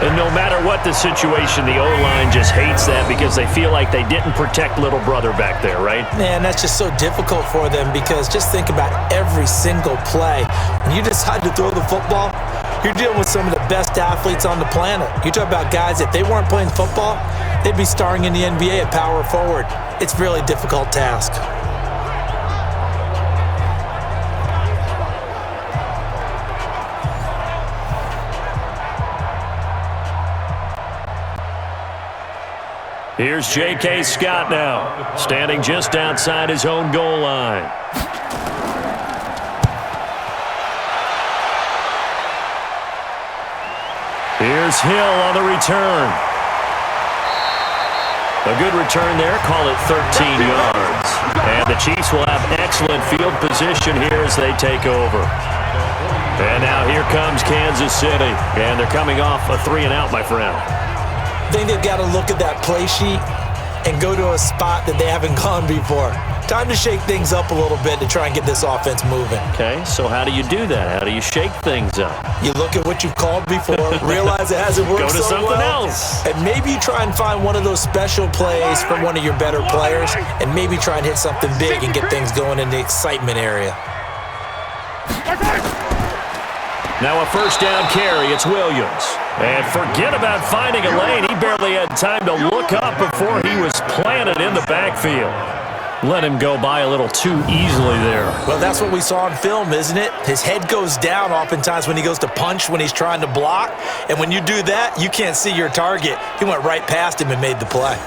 And no matter what the situation, the O-line just hates that because they feel like they didn't protect little brother back there, right? Man, that's just so difficult for them because just think about every single play. When you decide to throw the football, you're dealing with some of the best athletes on the planet. You talk about guys, if they weren't playing football, they'd be starring in the NBA at power forward. It's a really difficult task. Here's J.K. Scott now, standing just outside his own goal line. Here's Hill on the return. A good return there, call it 13 yards. And the Chiefs will have excellent field position here as they take over. And now here comes Kansas City. And they're coming off a 3-and-out, my friend. I think they've got to look at that play sheet and go to a spot that they haven't gone before. Time to shake things up a little bit to try and get this offense moving. Okay, so how do you do that? How do you shake things up? You look at what you've called before, realize it hasn't worked Go to so something well, else. and maybe you try and find one of those special plays from one of your better players, and maybe try and hit something big and get things going in the excitement area. Now a first down carry, it's Williams. And forget about finding a lane. He barely had time to look up before he was planted in the backfield. Let him go by a little too easily there. Well, that's what we saw on film, isn't it? His head goes down oftentimes when he goes to punch, when he's trying to block. And when you do that, you can't see your target. He went right past him and made the play.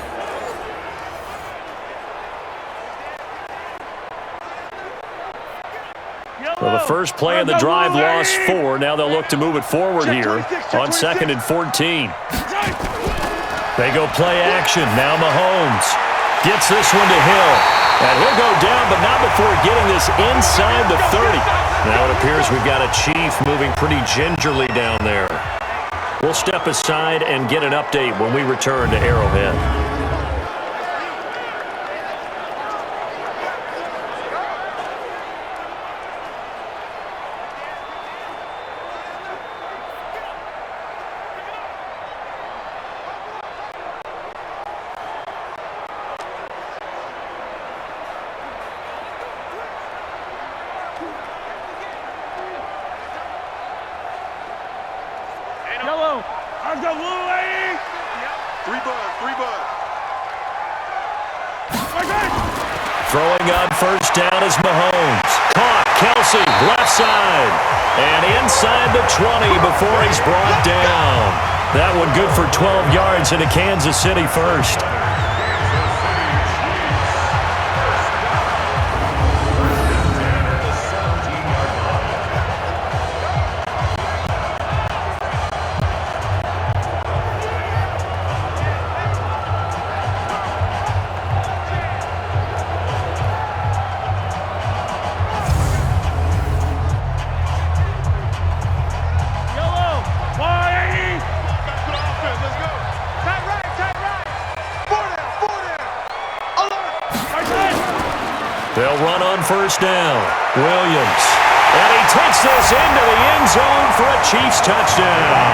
Well, the first play of the drive lost 4. Now they'll look to move it forward here on 2nd and 14. They go play action. Now Mahomes gets this one to Hill. And he'll go down, but not before getting this inside the 30. Now it appears we've got a Chief moving pretty gingerly down there. We'll step aside and get an update when we return to Arrowhead. Yellow. I've got blue lady. Three bud. Throwing on first down is Mahomes. Caught. Kelsey, left side. And inside the 20 before he's brought down. That one good for 12 yards into Kansas City first. They'll run on first down. Williams. And he takes this into the end zone for a Chiefs touchdown.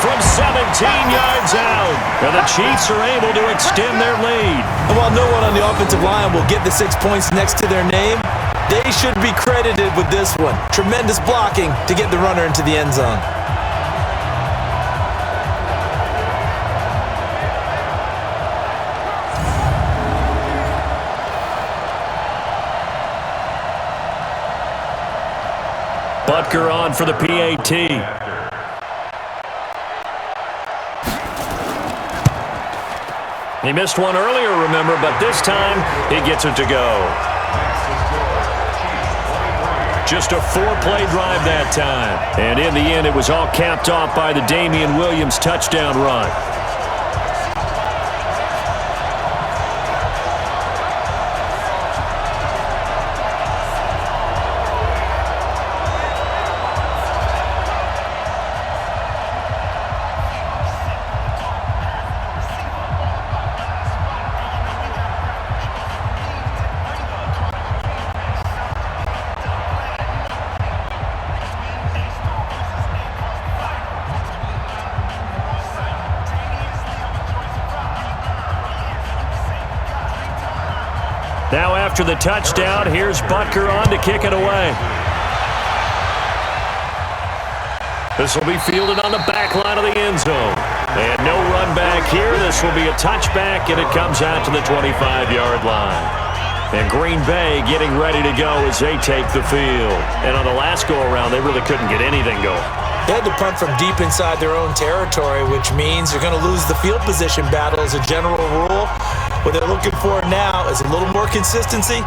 From 17 yards out. And the Chiefs are able to extend their lead. And while no one on the offensive line will get the 6 points next to their name, they should be credited with this one. Tremendous blocking to get the runner into the end zone. Butker on for the PAT. He missed one earlier, remember, but this time he gets it to go. Just a 4-play drive that time. And in the end, it was all capped off by the Damian Williams touchdown run. Now after the touchdown, here's Butker on to kick it away. This will be fielded on the back line of the end zone. And no run back here. This will be a touchback, and it comes out to the 25-yard line. And Green Bay getting ready to go as they take the field. And on the last go-around, they really couldn't get anything going. They had to punt from deep inside their own territory, which means you're going to lose the field position battle as a general rule. What they're looking for now is a little more consistency,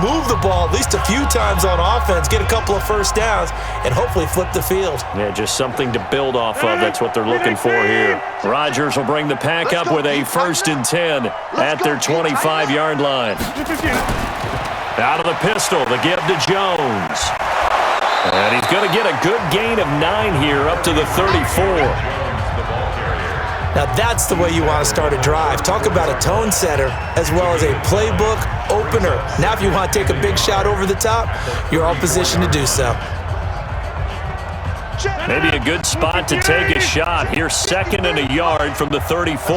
move the ball at least a few times on offense, get a couple of first downs, and hopefully flip the field. Yeah, just something to build off of. That's what they're looking for here. Rodgers will bring the pack up with a 1st and 10 at their 25-yard line. Out of the pistol, the give to Jones. And he's going to get a good gain of 9 here up to the 34. Now that's the way you want to start a drive. Talk about a tone setter as well as a playbook opener. Now if you want to take a big shot over the top, you're all positioned to do so. Maybe a good spot to take a shot. Here's 2nd and a yard from the 34.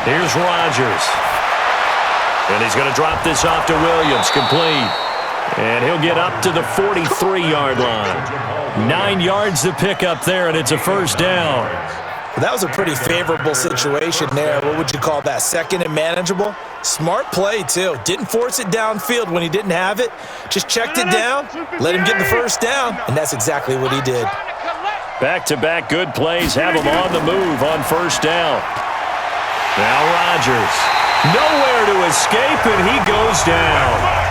Here's Rodgers. And he's going to drop this off to Williams, complete. And he'll get up to the 43-yard line. 9 yards to pick up there, and it's a 1st down. Well, that was a pretty favorable situation there. What would you call that? 2nd and manageable? Smart play, too. Didn't force it downfield when he didn't have it. Just checked it down, let him get the 1st down, and that's exactly what he did. Back-to-back good plays have him on the move on 1st down. Now Rodgers. Nowhere to escape, and he goes down.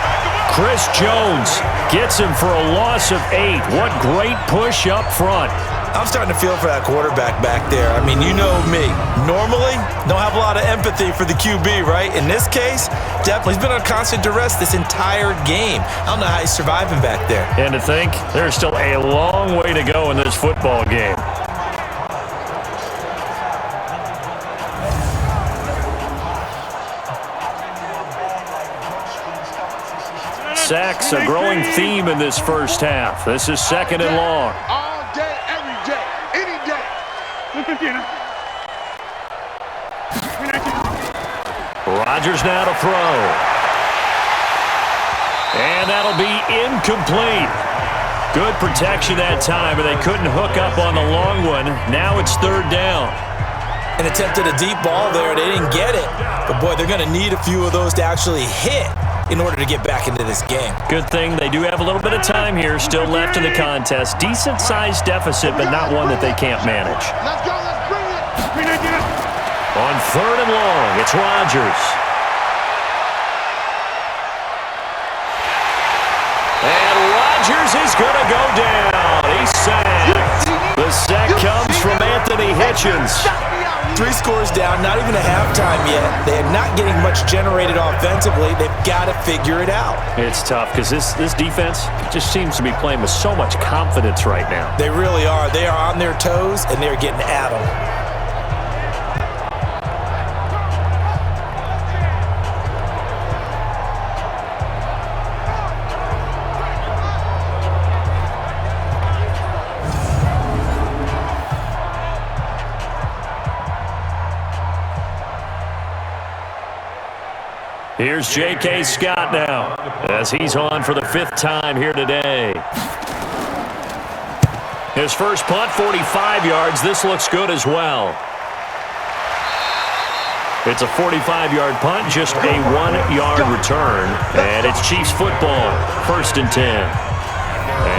Chris Jones gets him for a loss of 8. What great push up front. I'm starting to feel for that quarterback back there. I mean, you know me. Normally, don't have a lot of empathy for the QB, right? In this case, definitely. He's been on constant duress this entire game. I don't know how he's surviving back there. And to think, there's still a long way to go in this football game. Sacks, a growing theme in this first half. This is second and long. All day, every day, any day. Rodgers now to throw. And that'll be incomplete. Good protection that time, and they couldn't hook up on the long one. Now it's third down. And attempted a deep ball there. They didn't get it. But, boy, they're going to need a few of those to actually hit in order to get back into this game. Good thing they do have a little bit of time here still left in the contest. Decent-sized deficit, but not one that they can't manage. Let's go, let's bring it. On third and long, it's Rodgers. And Rodgers is going to go down. He's sacked. The sack comes from Anthony Hitchens. 3 scores down, not even a halftime yet. They are not getting much generated offensively. They've got to figure it out. It's tough because this defense just seems to be playing with so much confidence right now. They really are. They are on their toes, and they're getting at them. Here's J.K. Scott now as he's on for the 5th time here today. His first punt, 45 yards. This looks good as well. It's a 45-yard punt, just a 1-yard return. And it's Chiefs football, 1st and 10.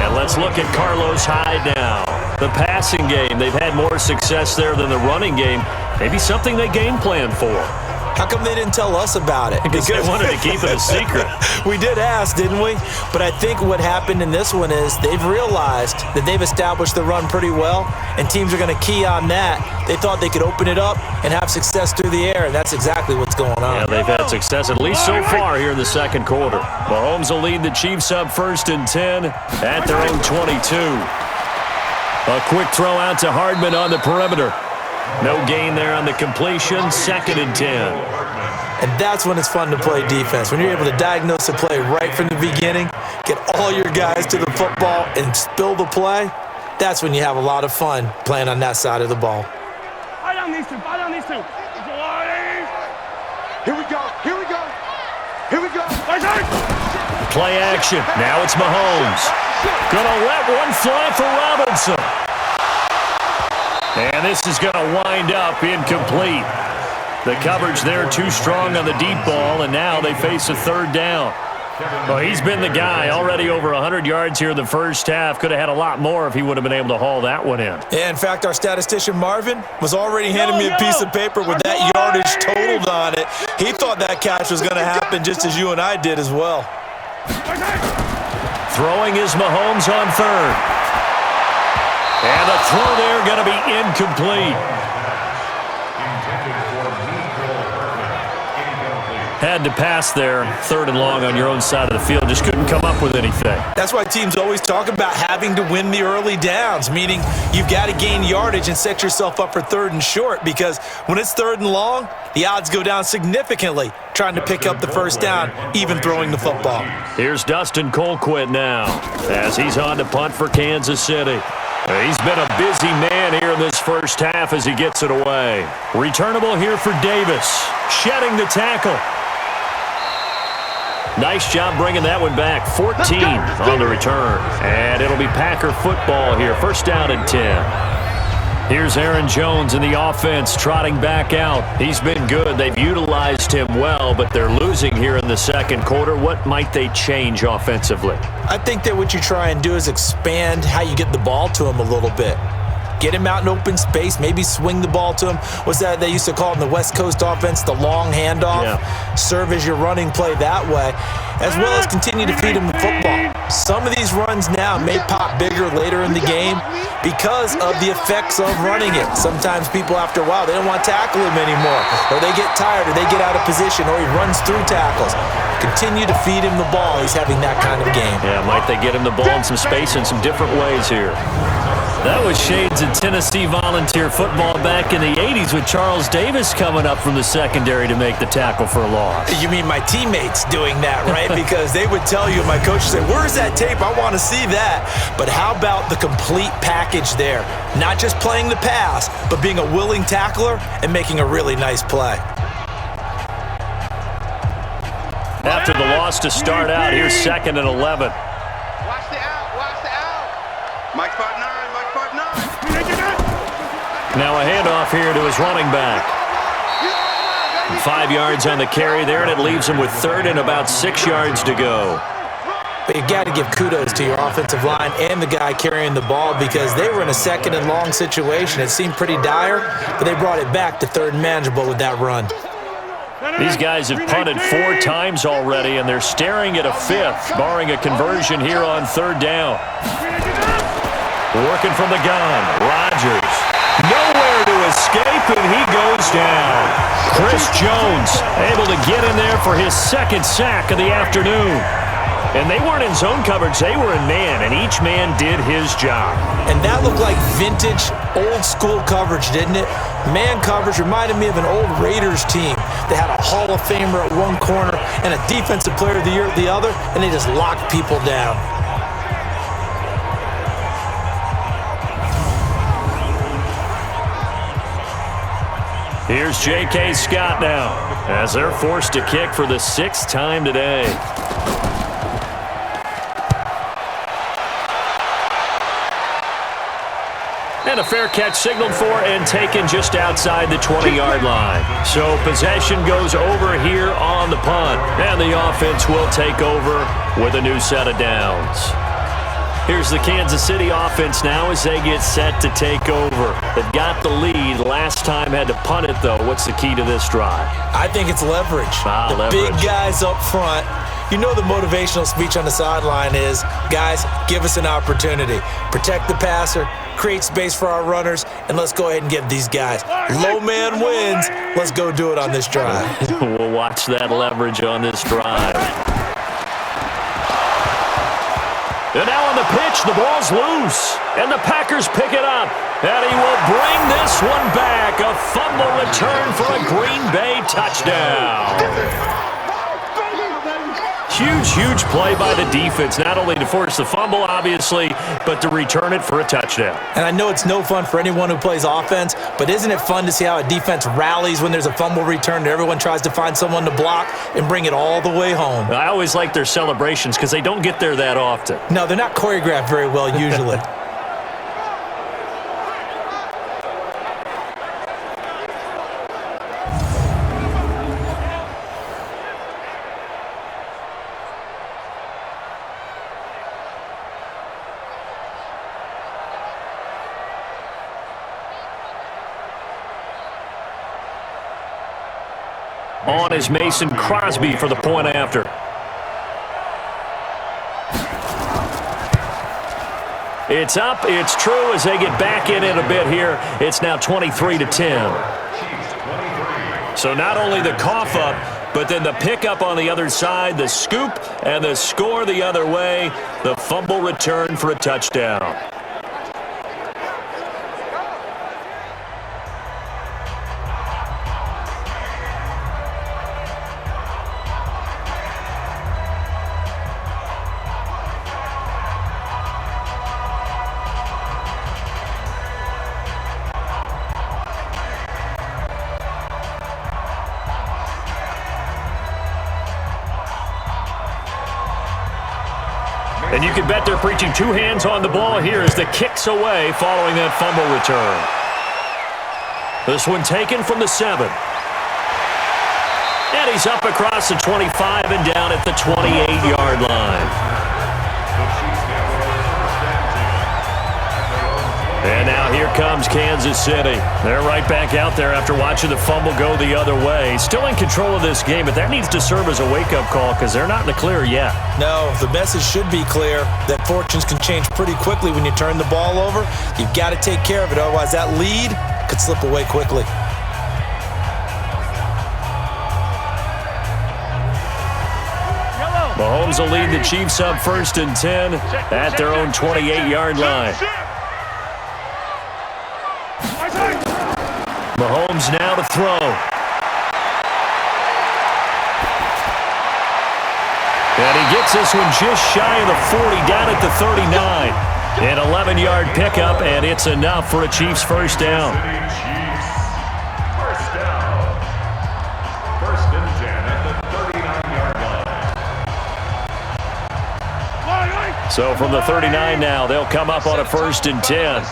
And let's look at Carlos Hyde now. The passing game, they've had more success there than the running game. Maybe something they game plan for. How come they didn't tell us about it? Because they wanted to keep it a secret. We did ask, didn't we? But I think what happened in this one is they've realized that they've established the run pretty well, and teams are going to key on that. They thought they could open it up and have success through the air, and that's exactly what's going on. Yeah, they've had success at least so far here in the second quarter. Mahomes will lead the Chiefs up 1st and 10 at their own 22. A quick throw out to Hardman on the perimeter. No gain there on the completion, 2nd and 10. And that's when it's fun to play defense. When you're able to diagnose a play right from the beginning, get all your guys to the football and spill the play, that's when you have a lot of fun playing on that side of the ball. Fire down these two. Here we go, here we go. Here we go. Play action. Now it's Mahomes. Gonna let one fly for Robinson. And this is going to wind up incomplete. The coverage there too strong on the deep ball, and now they face a 3rd down. Well, he's been the guy. Already over 100 yards here in the first half. Could have had a lot more if he would have been able to haul that one in. Yeah, in fact, our statistician Marvin was already handing me a piece of paper with that yardage totaled on it. He thought that catch was going to happen just as you and I did as well. Throwing is Mahomes on 3rd. And the throw there going to be incomplete. Had to pass there, 3rd and long on your own side of the field. Just couldn't come up with anything. That's why teams always talk about having to win the early downs, meaning you've got to gain yardage and set yourself up for 3rd and short, because when it's 3rd and long, the odds go down significantly trying to pick up the 1st down, even throwing the football. Here's Dustin Colquitt now as he's on to punt for Kansas City. He's been a busy man here in this first half as he gets it away. Returnable here for Davis, shedding the tackle. Nice job bringing that one back. 14 on the return. And it'll be Packer football here. 1st down and 10. Here's Aaron Jones in the offense trotting back out. He's been good. They've utilized him well, but they're losing here in the second quarter. What might they change offensively? I think that what you try and do is expand how you get the ball to him a little bit. Get him out in open space, maybe swing the ball to him. What's that they used to call in the West Coast offense, the long handoff? Yeah. Serve as your running play that way, as well as continue to feed him the football. Some of these runs now may pop bigger later in the game because of the effects of running it. Sometimes people, after a while, they don't want to tackle him anymore, or they get tired, or they get out of position, or he runs through tackles. Continue to feed him the ball. He's having that kind of game. Yeah, might they get him the ball in some space in some different ways here. That was shades of Tennessee volunteer football back in the 80s with Charles Davis coming up from the secondary to make the tackle for a loss. You mean my teammates doing that, right? Because they would tell you, my coach would say, where's that tape? I want to see that. But how about the complete package there? Not just playing the pass, but being a willing tackler and making a really nice play. After the loss to start out, here's 2nd and 11. Watch the out, watch the out. Mike 5'9", Mike 5'9". Now a handoff here to his running back. 5 yards on the carry there, and it leaves him with 3rd and about 6 yards to go. But you got to give kudos to your offensive line and the guy carrying the ball because they were in a 2nd and long situation. It seemed pretty dire, but they brought it back to 3rd and manageable with that run. These guys have punted 4 times already, and they're staring at a 5th, barring a conversion here on 3rd down. Working from the gun, Rodgers. Nowhere to escape, and he goes down. Chris Jones able to get in there for his 2nd sack of the afternoon. And they weren't in zone coverage, they were in man, and each man did his job. And that looked like vintage, old-school coverage, didn't it? Man coverage reminded me of an old Raiders team. They had a Hall of Famer at one corner and a Defensive Player of the Year at the other, and they just locked people down. Here's J.K. Scott now, as they're forced to kick for the 6th time today. And a fair catch signaled for and taken just outside the 20-yard line. So possession goes over here on the punt. And the offense will take over with a new set of downs. Here's the Kansas City offense now as they get set to take over. They've got the lead. Last time had to punt it, though. What's the key to this drive? I think it's leverage. Leverage. Big guys up front. You know the motivational speech on the sideline is, guys, give us an opportunity. Protect the passer, create space for our runners, and let's go ahead and get these guys. Low man wins. Let's go do it on this drive. We'll watch that leverage on this drive. And now on the pitch, the ball's loose. And the Packers pick it up. And he will bring this one back. A fumble return for a Green Bay touchdown. Huge play by the defense, not only to force the fumble, obviously, but to return it for a touchdown. And I know it's no fun for anyone who plays offense, but isn't it fun to see how a defense rallies when there's a fumble return and everyone tries to find someone to block and bring it all the way home? I always like their celebrations because they don't get there that often. No, they're not choreographed very well usually. On is Mason Crosby for the point after. It's up, it's true as they get back in it a bit here. It's now 23-10. So not only the cough up, but then the pickup on the other side, the scoop, and the score the other way. The fumble return for a touchdown. And you can bet they're preaching 2 hands on the ball here as the kick's away following that fumble return. This one taken from the 7. And he's up across the 25 and down at the 28-yard line. And now here comes Kansas City. They're right back out there after watching the fumble go the other way. Still in control of this game, but that needs to serve as a wake-up call because they're not in the clear yet. No, the message should be clear that fortunes can change pretty quickly when you turn the ball over. You've got to take care of it, otherwise that lead could slip away quickly. Mahomes will lead the Chiefs up 1st and 10 at their own 28-yard line. Mahomes now to throw. And he gets this one just shy of the 40, down at the 39. An 11-yard pickup, and it's enough for a Chiefs first down. So from the 39 now, they'll come up on a 1st and 10.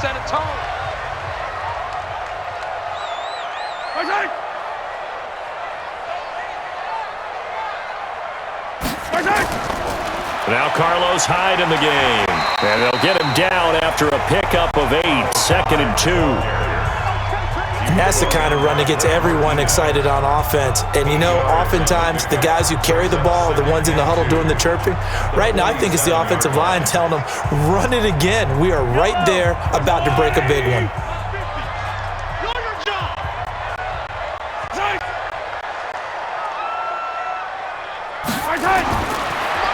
Now Carlos Hyde in the game. And they'll get him down after a pickup of 8, 2nd and 2. And that's the kind of run that gets everyone excited on offense. And you know, oftentimes the guys who carry the ball are the ones in the huddle doing the chirping. Right now, I think it's the offensive line telling them, run it again. We are right there about to break a big one.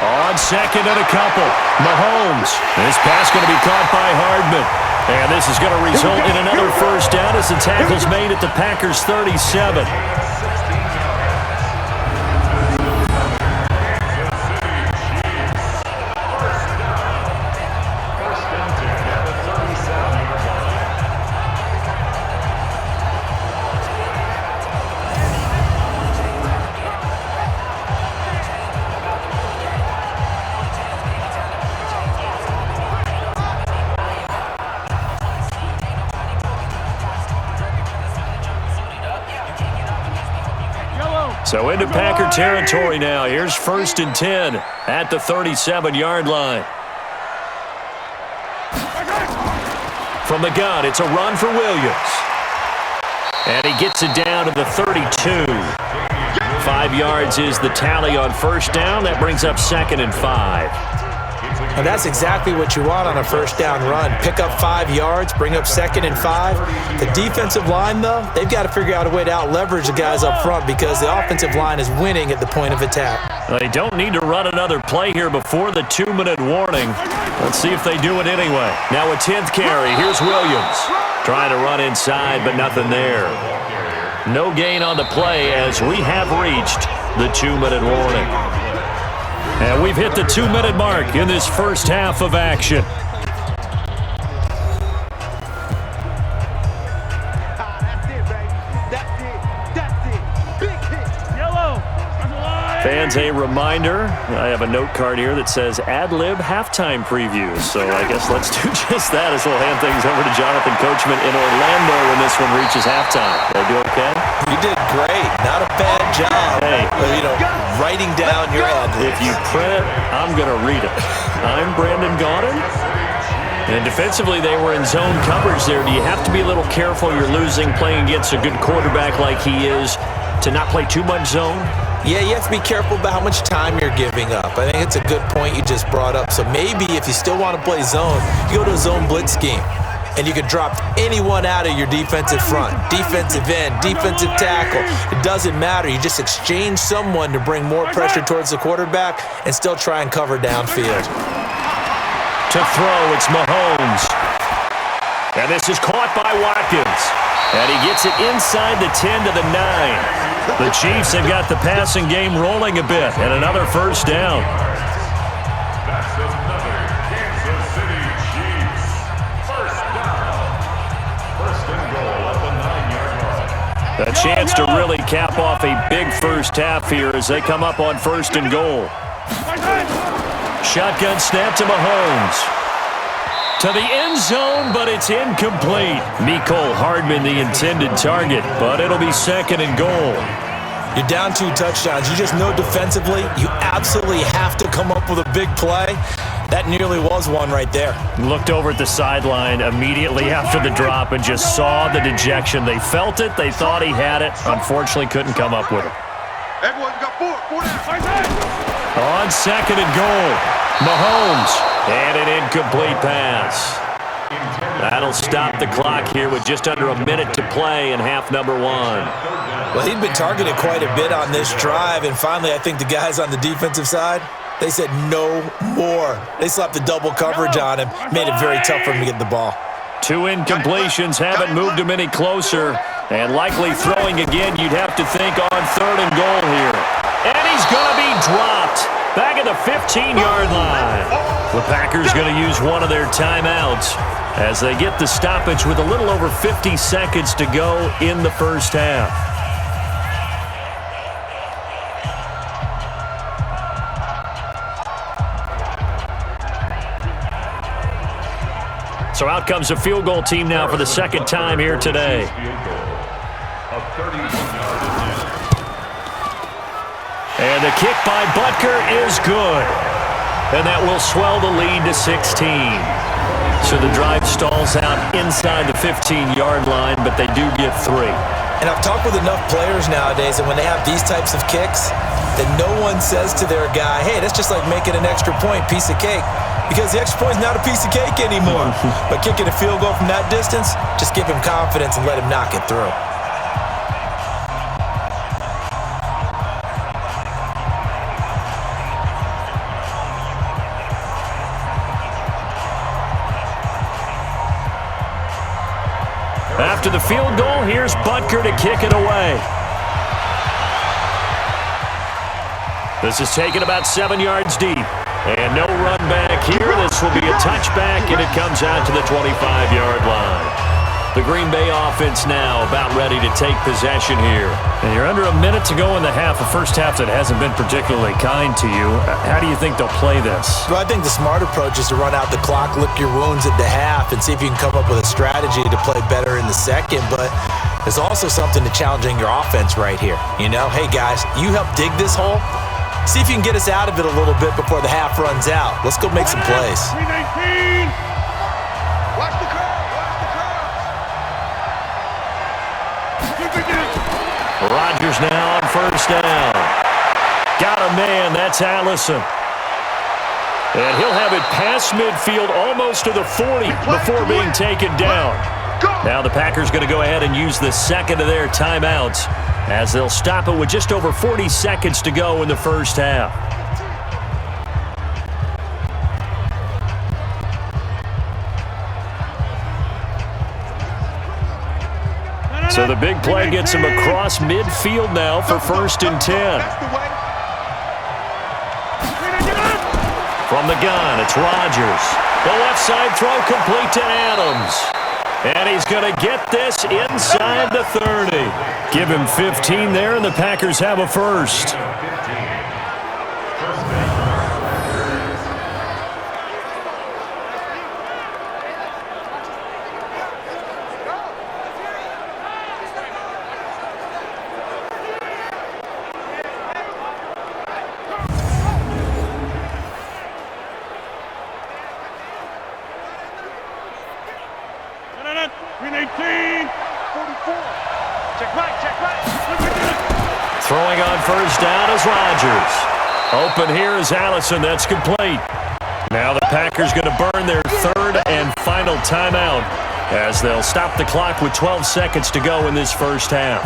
On 2nd and a couple, Mahomes. This pass going to be caught by Hardman. And this is going to result in another first down as the tackle's made at the Packers' 37. So into Packer territory now. Here's 1st and 10 at the 37-yard line. From the gun, it's a run for Williams. And he gets it down to the 32. 5 yards is the tally on first down. That brings up 2nd and 5. And that's exactly what you want on a first down run. Pick up 5 yards, bring up 2nd and 5. The defensive line, though, they've got to figure out a way to out-leverage the guys up front because the offensive line is winning at the point of attack. They don't need to run another play here before the 2-minute warning. Let's see if they do it anyway. Now a 10th carry. Here's Williams. Trying to run inside, but nothing there. No gain on the play as we have reached the 2-minute warning. And we've hit the 2-minute mark in this first half of action. Fans, a reminder, I have a note card here that says ad-lib halftime previews. So I guess let's do just that as we'll hand things over to Jonathan Coachman in Orlando when this one reaches halftime. Did I do okay? You did great. Not a bad job. Hey. Writing down your ad-libs. If you print it, I'm going to read it. I'm Brandon Gaudin. And defensively, they were in zone coverage there. Do you have to be a little careful? You're losing, playing against a good quarterback like he is, to not play too much zone? Yeah, you have to be careful about how much time you're giving up. I think it's a good point you just brought up. So maybe if you still want to play zone, you go to a zone blitz scheme. And you can drop anyone out of your defensive front. Defensive end, defensive tackle. It doesn't matter. You just exchange someone to bring more pressure towards the quarterback and still try and cover downfield. To throw, it's Mahomes. And this is caught by Watkins. And he gets it inside the 10 to the 9. The Chiefs have got the passing game rolling a bit, and another first down. That's another Kansas City Chiefs first down. First and goal at the 9-yard line. A chance to really cap off a big first half here as they come up on 1st and goal. Shotgun snap to Mahomes. To the end zone, but it's incomplete. Mecole Hardman, the intended target, but it'll be 2nd and goal. You're down 2 touchdowns. You just know defensively you absolutely have to come up with a big play. That nearly was one right there. Looked over at the sideline immediately after the drop and just saw the dejection. They felt it. They thought he had it. Unfortunately, couldn't come up with it. Everyone's got four down. On second and goal, Mahomes. And an incomplete pass. That'll stop the clock here with just under a minute to play in half number one. Well, he'd been targeted quite a bit on this drive, and finally I think the guys on the defensive side, they said no more. They slapped the double coverage on him, made it very tough for him to get the ball. 2 incompletions haven't moved him any closer, and likely throwing again, you'd have to think on third and goal here. And he's going to be dropped back at the 15-yard line. The Packers going to use one of their timeouts as they get the stoppage with a little over 50 seconds to go in the first half. So out comes a field goal team now for the second time here today. And the kick by Butker is good. And that will swell the lead to 16. So the drive stalls out inside the 15-yard line, but they do get 3. And I've talked with enough players nowadays that when they have these types of kicks, that no one says to their guy, hey, that's just like making an extra point, piece of cake. Because the extra point is not a piece of cake anymore. But kicking a field goal from that distance, just give him confidence and let him knock it through. After the field goal, here's Butker to kick it away. This is taken about 7 yards deep. And no run back here. This will be a touchback, and it comes out to the 25-yard line. The Green Bay offense now about ready to take possession here. And you're under a minute to go in the half, a first half that hasn't been particularly kind to you. How do you think they'll play this? Well, I think the smart approach is to run out the clock, lick your wounds at the half, and see if you can come up with a strategy to play better in the second. But there's also something to challenging your offense right here. You know, hey, guys, you help dig this hole. See if you can get us out of it a little bit before the half runs out. Let's go make some plays. 319. Watch the curve. Rodgers now on first down. Got a man. That's Allison. And he'll have it past midfield almost to the 40 before being taken down. Now the Packers going to go ahead and use the second of their timeouts as they'll stop it with just over 40 seconds to go in the first half. So the big play gets him across midfield now for 1st and 10. From the gun, it's Rodgers. The left side throw complete to Adams. And he's going to get this inside the 30. Give him 15 there, and the Packers have a first. Throwing on first down is Rodgers. Open here is Allison. That's complete. Now the Packers going to burn their third and final timeout as they'll stop the clock with 12 seconds to go in this first half.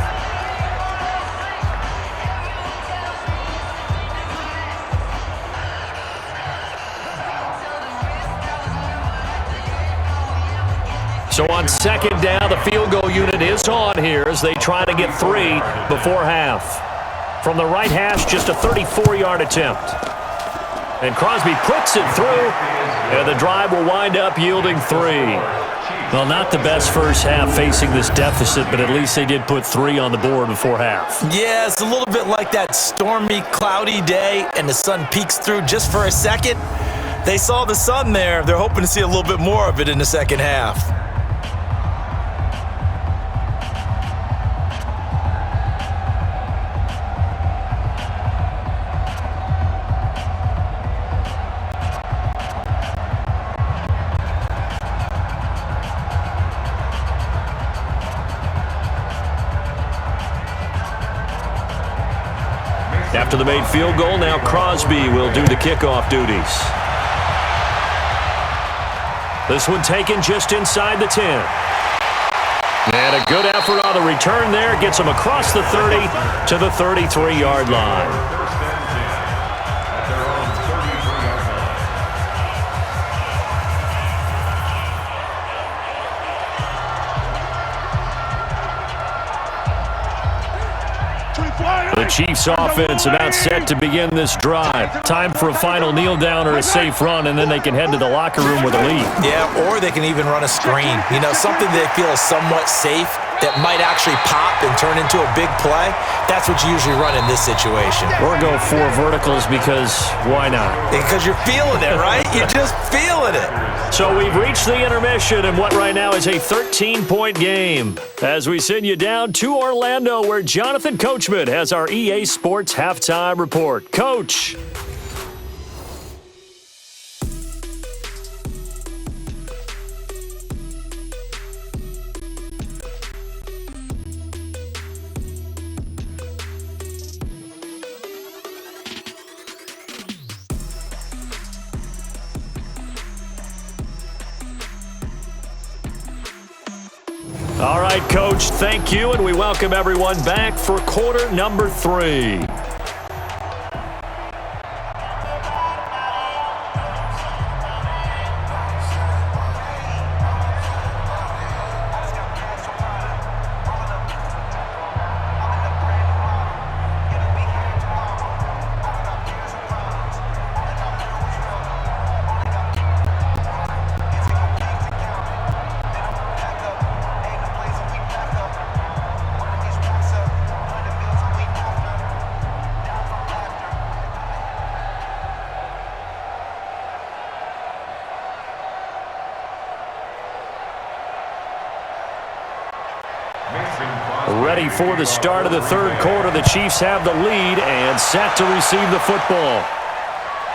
So on second down, the field goal unit is on here as they try to get 3 before half. From the right hash, just a 34-yard attempt. And Crosby puts it through, and the drive will wind up yielding 3. Well, not the best first half facing this deficit, but at least they did put 3 on the board before half. Yeah, it's a little bit like that stormy, cloudy day, and the sun peeks through just for a second. They saw the sun there. They're hoping to see a little bit more of it in the second half. After the made field goal, now Crosby will do the kickoff duties. This one taken just inside the 10. And a good effort on the return there. Gets him across the 30 to the 33-yard line. The Chiefs offense about set to begin this drive. Time for a final kneel down or a safe run, and then they can head to the locker room with a lead. Yeah, or they can even run a screen. You know, something they feel is somewhat safe that might actually pop and turn into a big play. That's what you usually run in this situation. Or go 4 verticals because why not? Because you're feeling it, right? You're just feeling it. So we've reached the intermission in what right now is a 13-point game as we send you down to Orlando where Jonathan Coachman has our EA Sports Halftime Report. Coach. All right, Coach, thank you, and we welcome everyone back for quarter number 3. Ready for the start of the third quarter. The Chiefs have the lead and set to receive the football.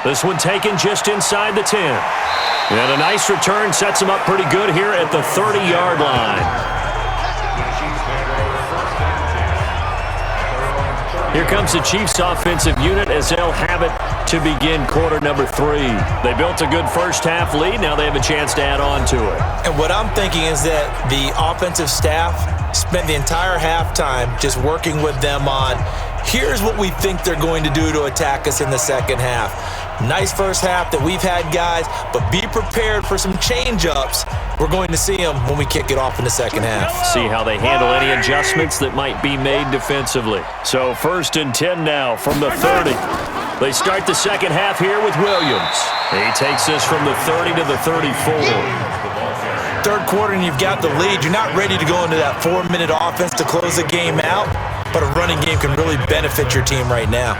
This one taken just inside the 10. And a nice return sets them up pretty good here at the 30-yard line. Here comes the Chiefs offensive unit as they'll have it to begin quarter number 3. They built a good first half lead. Now they have a chance to add on to it. And what I'm thinking is that the offensive staff spent the entire halftime just working with them on, here's what we think they're going to do to attack us in the second half. Nice first half that we've had, guys, but be prepared for some change-ups. We're going to see them when we kick it off in the second half. See how they handle any adjustments that might be made defensively. So 1st and 10 now from the 30. They start the second half here with Williams. He takes this from the 30 to the 34. Third quarter and you've got the lead. You're not ready to go into that 4-minute offense to close the game out, but a running game can really benefit your team right now.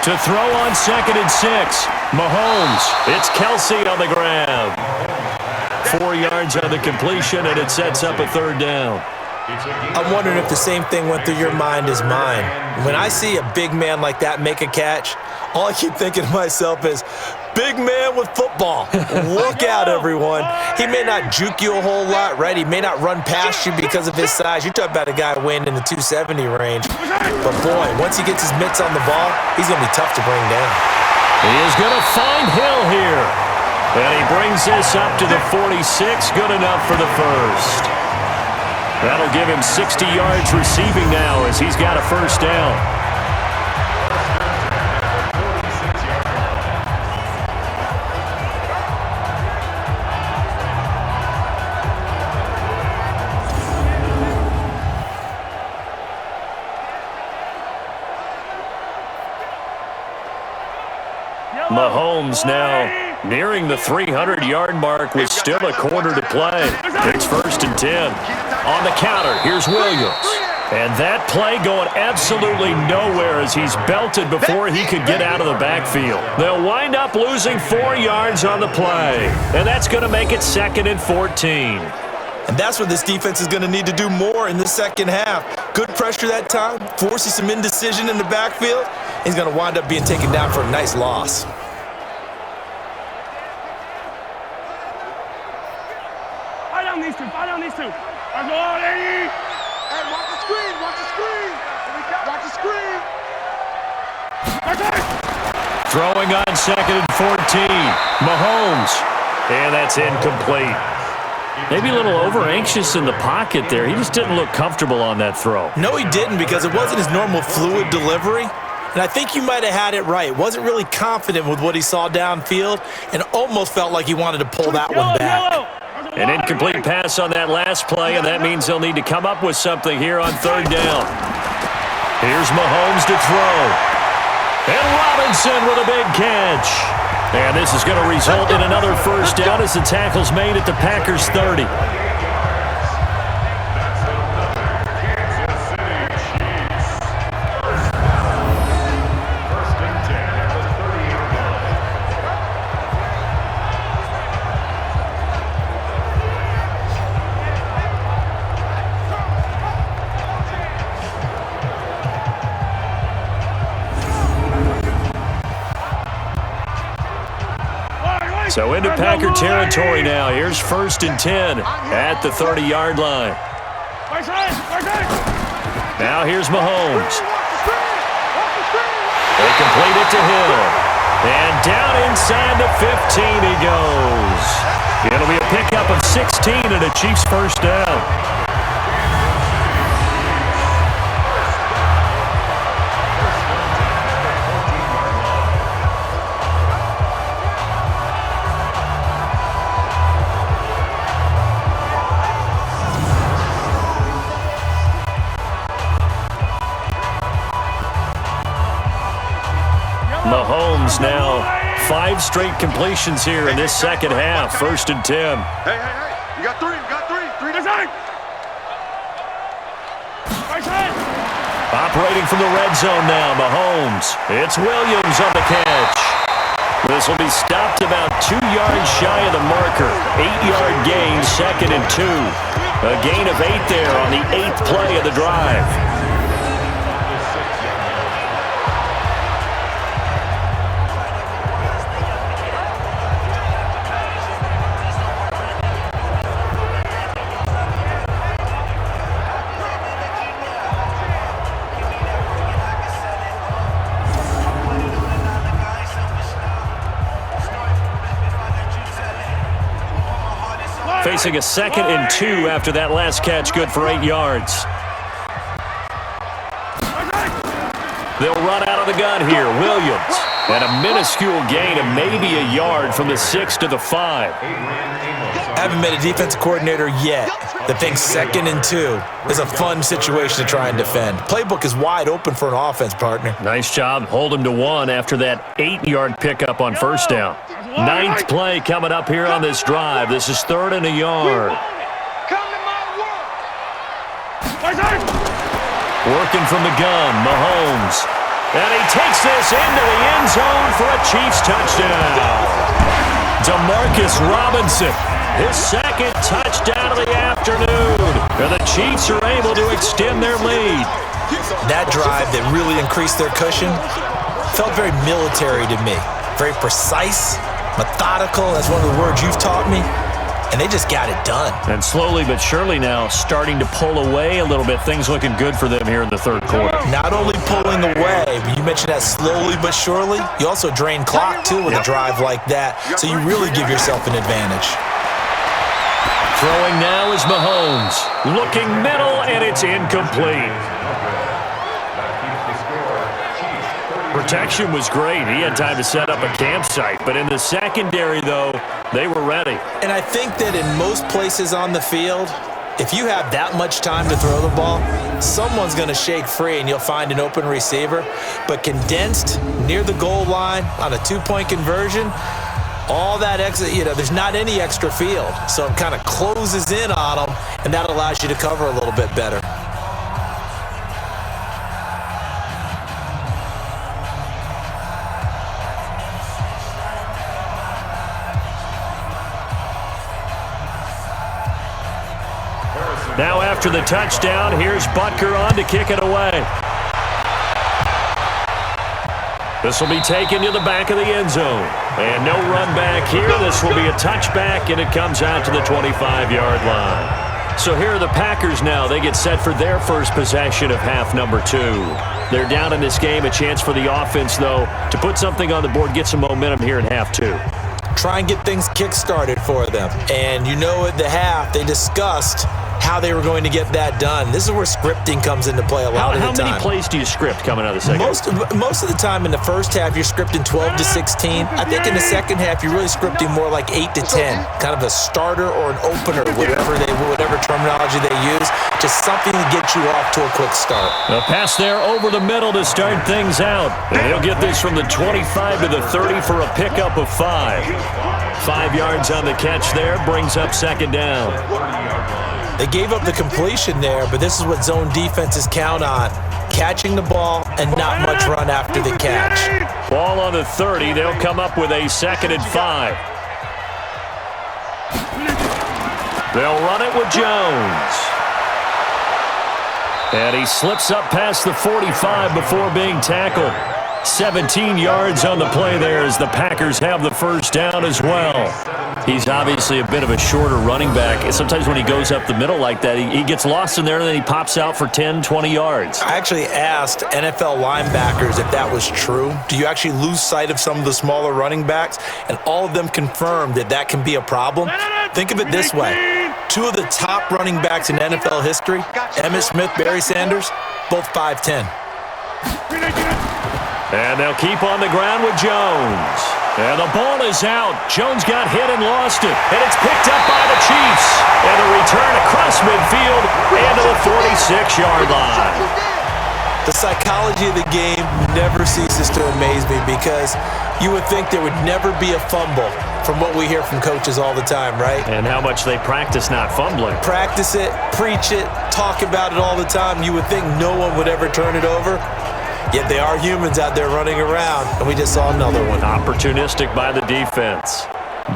To throw on 2nd and 6. Mahomes. It's Kelsey on the grab. 4 yards on the completion, and it sets up a 3rd down. I'm wondering if the same thing went through your mind as mine. When I see a big man like that make a catch, all I keep thinking to myself is, big man with football. Look out, everyone. He may not juke you a whole lot, right? He may not run past you because of his size. You're talking about a guy weighing in the 270 range. But, boy, once he gets his mitts on the ball, he's going to be tough to bring down. He is going to find Hill here. And he brings this up to the 46. Good enough for the first. That'll give him 60 yards receiving now as he's got a first down. Mahomes now nearing the 300-yard mark with still a quarter to play. It's 1st and 10. On the counter, here's Williams. And that play going absolutely nowhere as he's belted before he could get out of the backfield. They'll wind up losing 4 yards on the play. And that's going to make it 2nd and 14. And that's what this defense is going to need to do more in the second half. Good pressure that time, forces some indecision in the backfield. He's going to wind up being taken down for a nice loss. Hey, watch the screen. Watch the screen. Watch the screen. Throwing on 2nd and 14. Mahomes. And that's incomplete. Maybe a little over-anxious in the pocket there. He just didn't look comfortable on that throw. No, he didn't, because it wasn't his normal fluid delivery. And I think you might have had it right. Wasn't really confident with what he saw downfield and almost felt like he wanted to pull that one back. An incomplete pass on that last play, and that means they'll need to come up with something here on 3rd down. Here's Mahomes to throw. And Robinson with a big catch. And this is going to result in another 1st down as the tackle's made at the Packers' 30. So into Packer territory now. Here's 1st and 10 at the 30-yard line. Now here's Mahomes. They complete it to Hill. And down inside the 15 he goes. It'll be a pickup of 16 and a Chiefs 1st down. Mahomes now 5 straight completions here in this 2nd half. 1st and 10. Hey. You got 3. You got 3. 3 to 9. Operating from the red zone now, Mahomes. It's Williams on the catch. This will be stopped about 2 yards shy of the marker. 8-yard gain, 2nd and 2. A gain of 8 there on the 8th play of the drive. Facing a 2nd and 2 after that last catch, good for 8 yards. They'll run out of the gun here. Williams. And a minuscule gain of maybe a yard from the 6 to the 5. Haven't met a defensive coordinator yet that thinks 2nd and 2 is a fun situation to try and defend. Playbook is wide open for an offense, partner. Nice job. Hold him to 1 after that 8-yard pickup on 1st down. 9th play coming up here on this drive. This is 3rd and a yard. Working from the gun, Mahomes. And he takes this into the end zone for a Chiefs touchdown. Demarcus Robinson, his 2nd touchdown of the afternoon. And the Chiefs are able to extend their lead. That drive that really increased their cushion felt very military to me. Very precise, methodical. That's one of the words you've taught me. And they just got it done. And slowly but surely now starting to pull away a little bit. Things looking good for them here in the 3rd quarter. Not only pulling away, but you mentioned that slowly but surely. You also drain clock, too, with a drive like that. So you really give yourself an advantage. Throwing now is Mahomes. Looking middle, and it's incomplete. Protection was great. He had time to set up a campsite. But in the secondary, though, they were ready. And I think that in most places on the field, if you have that much time to throw the ball, someone's going to shake free and you'll find an open receiver. But condensed near the goal line on a 2-point conversion, all that extra, there's not any extra field. So it kind of closes in on them, and that allows you to cover a little bit better. Now after the touchdown, here's Butker on to kick it away. This will be taken to the back of the end zone. And no run back here. This will be a touchback, and it comes out to the 25-yard line. So here are the Packers now. They get set for their first possession of half number 2. They're down in this game. A chance for the offense, though, to put something on the board, get some momentum here in half 2. Try and get things kick-started for them. And you know at the half, they discussed how they were going to get that done. This is where scripting comes into play a lot of the time. How many plays do you script coming out of the second half? Most of the time in the first half, you're scripting 12 to 16. I think in the second half, you're really scripting more like 8 to 10, kind of a starter or an opener, whatever terminology they use, just something to get you off to a quick start. A pass there over the middle to start things out. And he'll get this from the 25 to the 30 for a pickup of 5. 5 yards on the catch there, brings up second down. They gave up the completion there, but this is what zone defenses count on. Catching the ball and not much run after the catch. Ball on the 30. They'll come up with a 2nd and 5. They'll run it with Jones. And he slips up past the 45 before being tackled. 17 yards on the play there as the Packers have the first down as well. He's obviously a bit of a shorter running back. Sometimes when he goes up the middle like that, he gets lost in there and then he pops out for 10, 20 yards. I actually asked NFL linebackers if that was true. Do you actually lose sight of some of the smaller running backs? And all of them confirmed that that can be a problem. Think of it this way. 2 of the top running backs in NFL history, Emmitt Smith, Barry Sanders, both 5'10". And they'll keep on the ground with Jones. And the ball is out. Jones got hit and lost it. And it's picked up by the Chiefs. And a return across midfield and to the 46-yard line. The psychology of the game never ceases to amaze me because you would think there would never be a fumble from what we hear from coaches all the time, right? And how much they practice not fumbling. Practice it, preach it, talk about it all the time. You would think no one would ever turn it over. Yet they are humans out there running around, and we just saw another one. Opportunistic by the defense.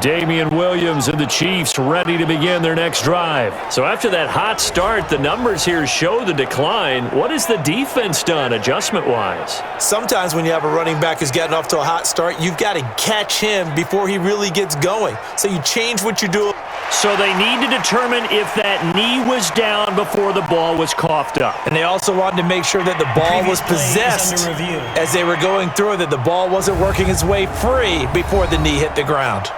Damian Williams and the Chiefs ready to begin their next drive. So after that hot start, the numbers here show the decline. What has the defense done adjustment-wise? Sometimes when you have a running back who's getting off to a hot start, you've got to catch him before he really gets going. So you change what you do. So they need to determine if that knee was down before the ball was coughed up. And they also wanted to make sure that the ball was possessed as they were going through it, that the ball wasn't working its way free before the knee hit the ground.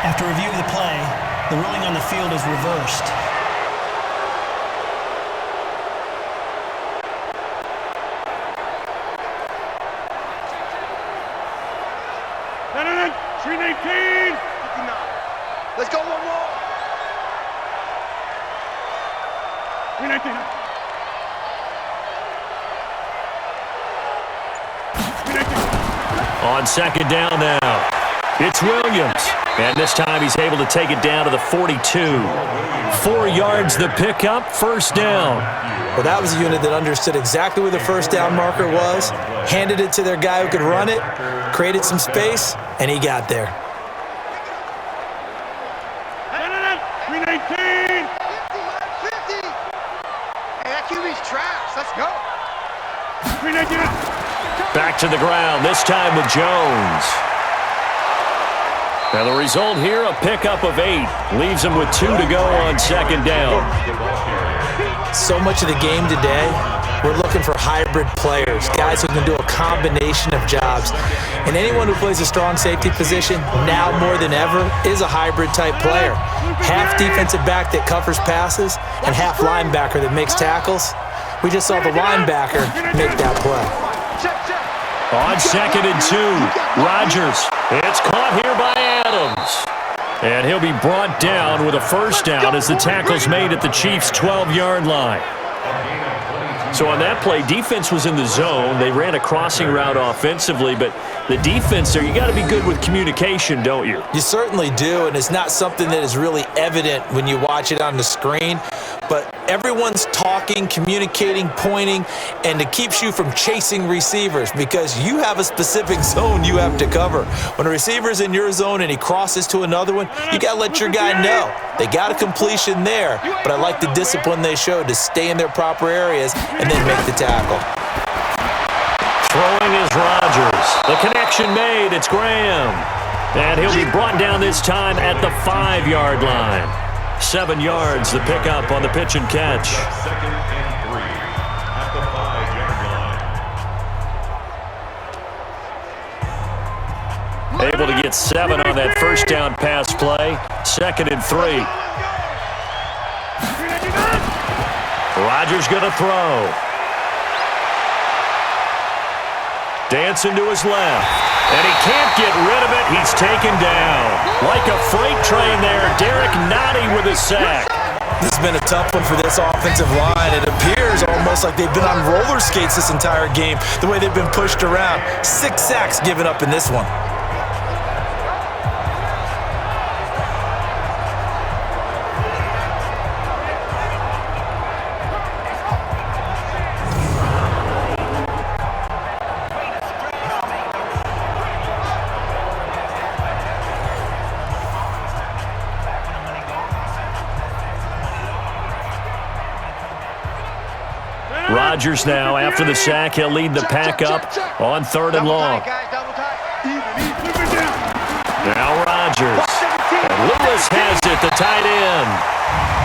After review of the play, the ruling on the field is reversed. No, 319. 59. Let's go one more. 319. 319. On second down now, it's Williams. And this time he's able to take it down to the 42. 4 yards the pickup, first down. Well, that was a unit that understood exactly where the first down marker was, handed it to their guy who could run it, created some space, and he got there. 319. 50. Hey, that QB's trash. Let's go. 319. Back to the ground, this time with Jones. Now the result here, a pickup of 8. Leaves him with 2 to go on second down. So much of the game today, we're looking for hybrid players, guys who can do a combination of jobs. And anyone who plays a strong safety position, now more than ever, is a hybrid type player. Half defensive back that covers passes and half linebacker that makes tackles. We just saw the linebacker make that play. On second and 2, Rodgers. It's caught here by Adams. And he'll be brought down with a first down as the tackle's made at the Chiefs' 12-yard line. So on that play, defense was in the zone. They ran a crossing route offensively, but the defense there, you got to be good with communication, don't you? You certainly do, and it's not something that is really evident when you watch it on the screen. But everyone's talking, communicating, pointing, and it keeps you from chasing receivers because you have a specific zone you have to cover. When a receiver's in your zone and he crosses to another one, you got to let your guy know. They got a completion there, but I like the discipline they showed to stay in their proper areas and then make the tackle. Throwing is Rodgers. The connection made. It's Graham. And he'll be brought down this time at the 5-yard line. 7 yards, the pickup on the pitch and catch. Second and 3 at the 5-yard line. Able to get 7 on that first down pass play. 2nd and 3. Rodgers going to throw. Dancing to his left. And he can't get rid of it. He's taken down. Like a freight train there, Derek Nottie with a sack. This has been a tough one for this offensive line. It appears almost like they've been on roller skates this entire game, the way they've been pushed around. 6 sacks given up in this one. Rodgers now, after the sack, he'll lead the pack up on 3rd and long. Now Rodgers. And Lewis has it, the tight end.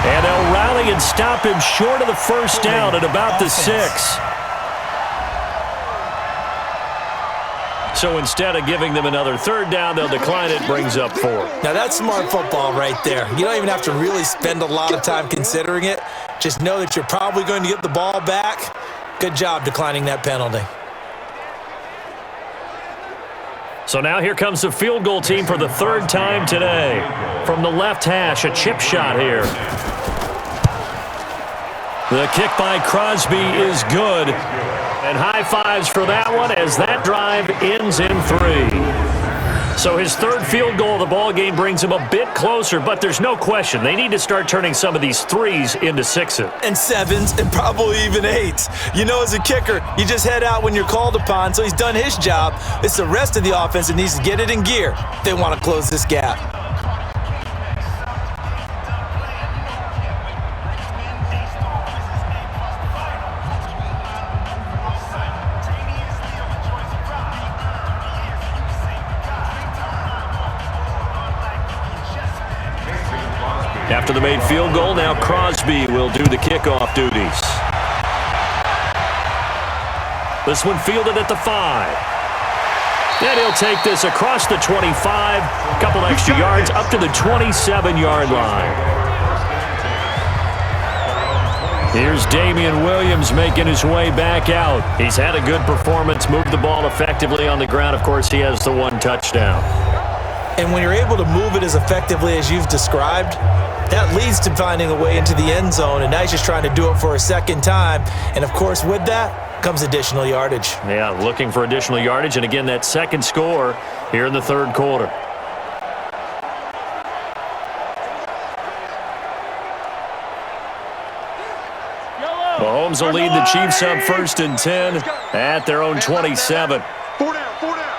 And they'll rally and stop him short of the first down at about the 6. So instead of giving them another 3rd down, they'll decline it, brings up 4. Now that's smart football right there. You don't even have to really spend a lot of time considering it. Just know that you're probably going to get the ball back. Good job declining that penalty. So now here comes the field goal team for the 3rd time today. From the left hash, a chip shot here. The kick by Crosby is good. And high fives for that one as that drive ends in 3. So his 3rd field goal of the ball game brings him a bit closer, but there's no question they need to start turning some of these 3s into 6s. And 7s and probably even 8s. You know, as a kicker, you just head out when you're called upon, so he's done his job. It's the rest of the offense that needs to get it in gear if they want to close this gap. After the made field goal, now Crosby will do the kickoff duties. This one fielded at the 5. And he'll take this across the 25, a couple extra yards up to the 27-yard line. Here's Damian Williams making his way back out. He's had a good performance, moved the ball effectively on the ground. Of course, he has the 1 touchdown. And when you're able to move it as effectively as you've described, that leads to finding a way into the end zone, and now he's just trying to do it for a 2nd time. And, of course, with that comes additional yardage. Yeah, looking for additional yardage, and again, that 2nd score here in the 3rd quarter. Mahomes will lead the Chiefs up 1st and 10 at their own 27. 4 down, 4 down.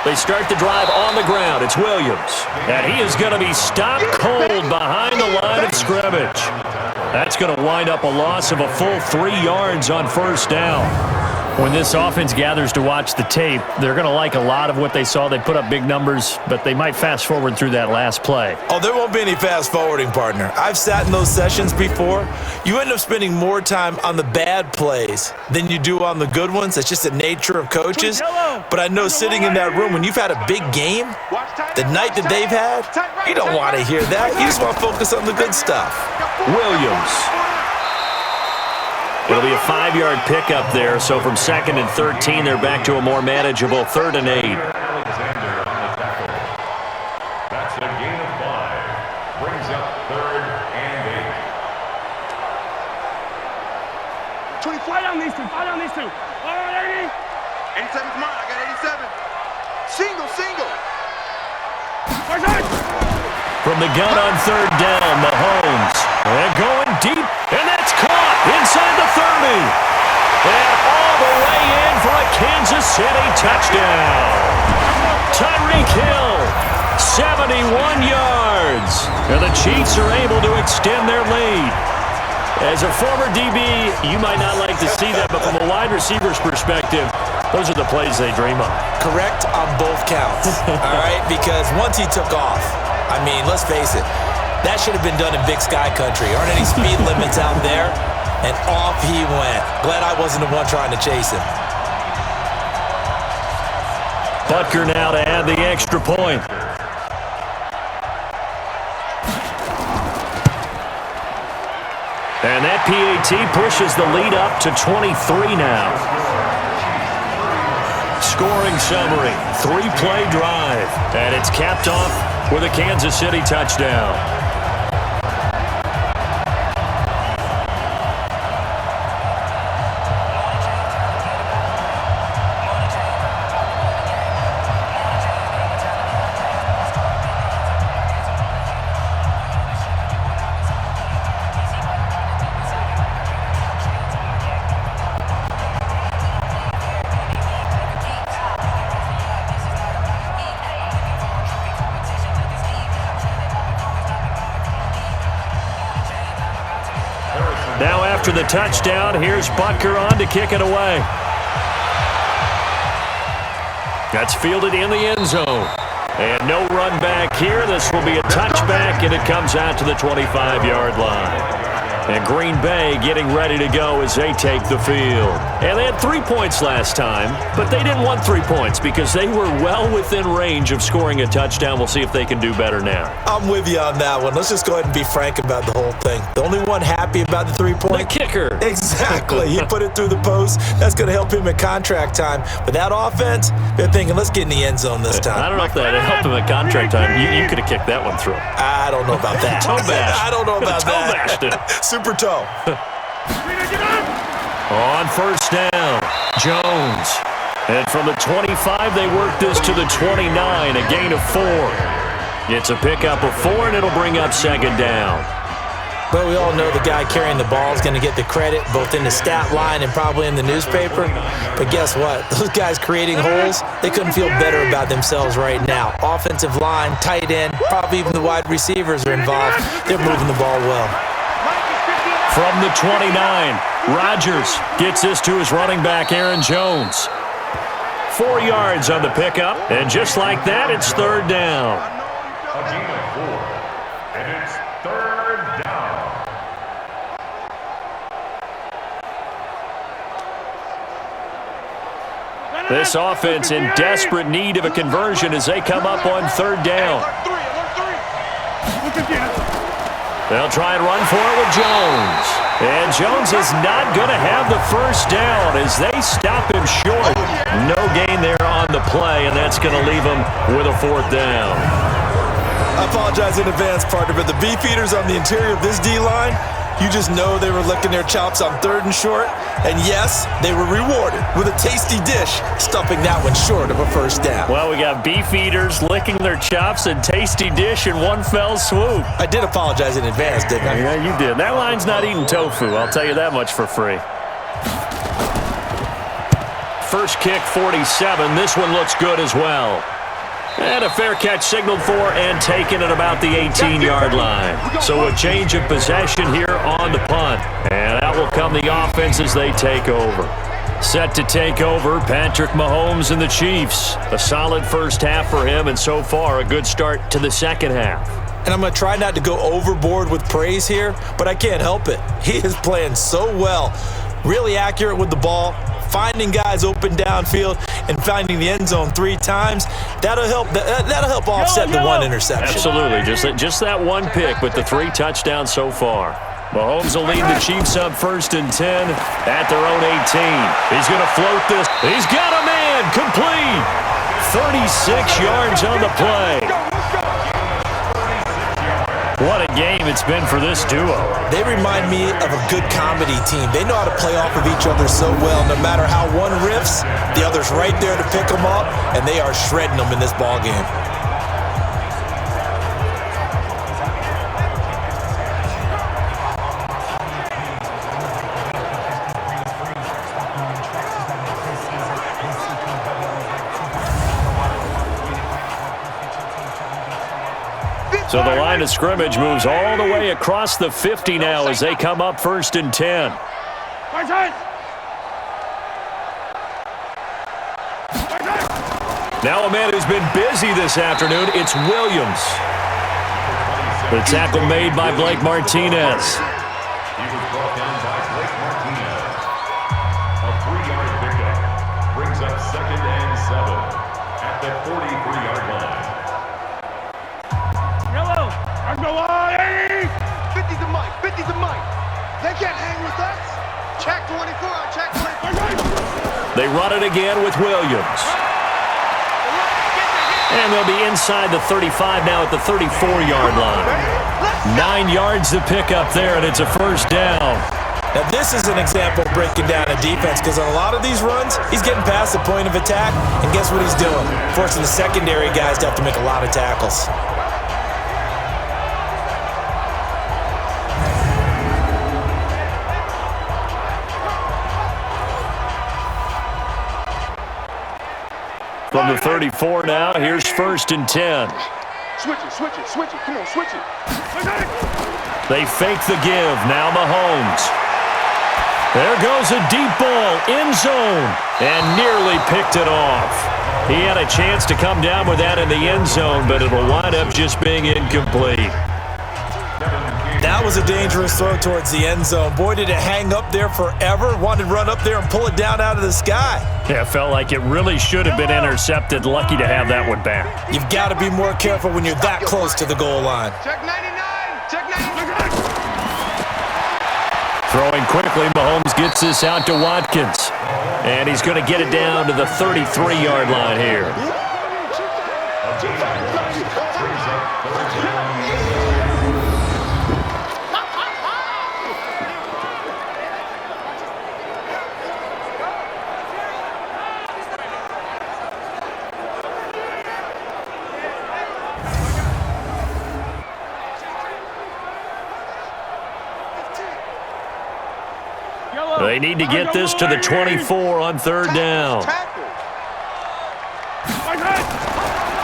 They start the drive on the ground. It's Williams. And he is going to be stopped cold behind the line of scrimmage. That's going to wind up a loss of a full 3 yards on 1st down. When this offense gathers to watch the tape, they're going to like a lot of what they saw. They put up big numbers, but they might fast forward through that last play. Oh, there won't be any fast forwarding, partner. I've sat in those sessions before. You end up spending more time on the bad plays than you do on the good ones. It's just the nature of coaches. But I know sitting in that room, when you've had a big game, the night that they've had, you don't want to hear that. You just want to focus on the good stuff. Williams. It'll be a 5-yard pickup there, so from 2nd and 13, they're back to a more manageable 3rd and 8. Alexander on the tackle. That's a gain of 5. Brings up 3rd and 8. 20, fly down these two, fly down these two. All right, 80. 87's mine, I got 87. Single, single. First from the gun on third down, Mahomes. And going deep, and that's caught inside the 30. And all the way in for a Kansas City touchdown. Tyreek Hill, 71 yards. And the Chiefs are able to extend their lead. As a former DB, you might not like to see that, but from a wide receiver's perspective, those are the plays they dream of. Correct on both counts, all right? Because once he took off, I mean, let's face it, that should have been done in Big Sky Country. Aren't any speed limits out there? And off he went. Glad I wasn't the one trying to chase him. Butker now to add the extra point. And that PAT pushes the lead up to 23 now. Scoring summary, 3-play drive. And it's capped off with a Kansas City touchdown. Now after the touchdown, here's Butker on to kick it away. That's fielded in the end zone. And no run back here. This will be a touchback, and it comes out to the 25-yard line. And Green Bay getting ready to go as they take the field. And they had 3 points last time, but they didn't want 3 points because they were well within range of scoring a touchdown. We'll see if they can do better now. I'm with you on that one. Let's just go ahead and be frank about the whole thing. The only one happy about the 3-point? The kicker. Exactly. He put it through the post. That's going to help him at contract time. But that offense, they're thinking, let's get in the end zone this time. I don't know if that helped him at contract time. You could have kicked that one through. I don't know about that. Toe bash. I don't know about toe that. bashed it. Super toe. On first down, Jones. And from the 25, they work this to the 29, a gain of 4. It's a pickup of 4, and it'll bring up second down. But we all know the guy carrying the ball is going to get the credit both in the stat line and probably in the newspaper. But guess what? Those guys creating holes, they couldn't feel better about themselves right now. Offensive line, tight end, probably even the wide receivers are involved. They're moving the ball well. From the 29, Rodgers gets this to his running back, Aaron Jones. 4 yards on the pickup, and just like that, it's third down. A gain of 4, and it's third down. This offense in desperate need of a conversion as they come up on third down. They'll try and run for it with Jones. And Jones is not going to have the first down as they stop him short. No gain there on the play, and that's going to leave him with a fourth down. I apologize in advance, partner, but the beefeaters on the interior of this D-line, you just know they were licking their chops on third and short. And yes, they were rewarded with a tasty dish, stuffing that one short of a first down. Well, we got beef eaters licking their chops and tasty dish in one fell swoop. I did apologize in advance, didn't I? Yeah, you did. That line's not eating tofu. I'll tell you that much for free. First kick, 47. This one looks good as well. And a fair catch signaled for and taken at about the 18-yard line. So a change of possession here on the punt. And out will come the offense as they take over. Set to take over, Patrick Mahomes and the Chiefs. A solid first half for him, and so far a good start to the second half. And I'm going to try not to go overboard with praise here, but I can't help it. He is playing so well. Really accurate with the ball, finding guys open downfield, and finding the end zone 3 times. That'll help offset the one interception. Absolutely. Just that one pick with the 3 touchdowns so far. Mahomes will lead the Chiefs up 1st and 10 at their own 18. He's going to float this. He's got a man complete. 36 yards on the play. What a game it's been for this duo. They remind me of a good comedy team. They know how to play off of each other so well. No matter how one riffs, the other's right there to pick them up, and they are shredding them in this ball game. So the line of scrimmage moves all the way across the 50 now as they come up 1st and 10. Now a man who's been busy this afternoon, it's Williams. The tackle made by Blake Martinez. He was brought down by Blake Martinez. A 3-yard pickup brings up 2nd and 7 at the 43-yard line. Yellow, I'm the line. 50's the mic, 50's the mic. They can't hang with us. Check 24, check 24. They run it again with Williams. And they'll be inside the 35 now at the 34-yard line. 9 yards to pick up there, and it's a 1st down. Now, this is an example of breaking down a defense because on a lot of these runs, he's getting past the point of attack, and guess what he's doing? Forcing the secondary guys to have to make a lot of tackles. From the 34 now, here's 1st and 10. Switch it. Come on, switch it. They fake the give. Now Mahomes. There goes a deep ball, end zone, and nearly picked it off. He had a chance to come down with that in the end zone, but it'll wind up just being incomplete. That was a dangerous throw towards the end zone. Boy, did it hang up there forever. Wanted to run up there and pull it down out of the sky. Yeah, it felt like it really should have been intercepted. Lucky to have that one back. You've got to be more careful when you're that close to the goal line. Check 99, check 99. Throwing quickly, Mahomes gets this out to Watkins. And he's going to get it down to the 33-yard line here. They need to get this to the 24 on 3rd down.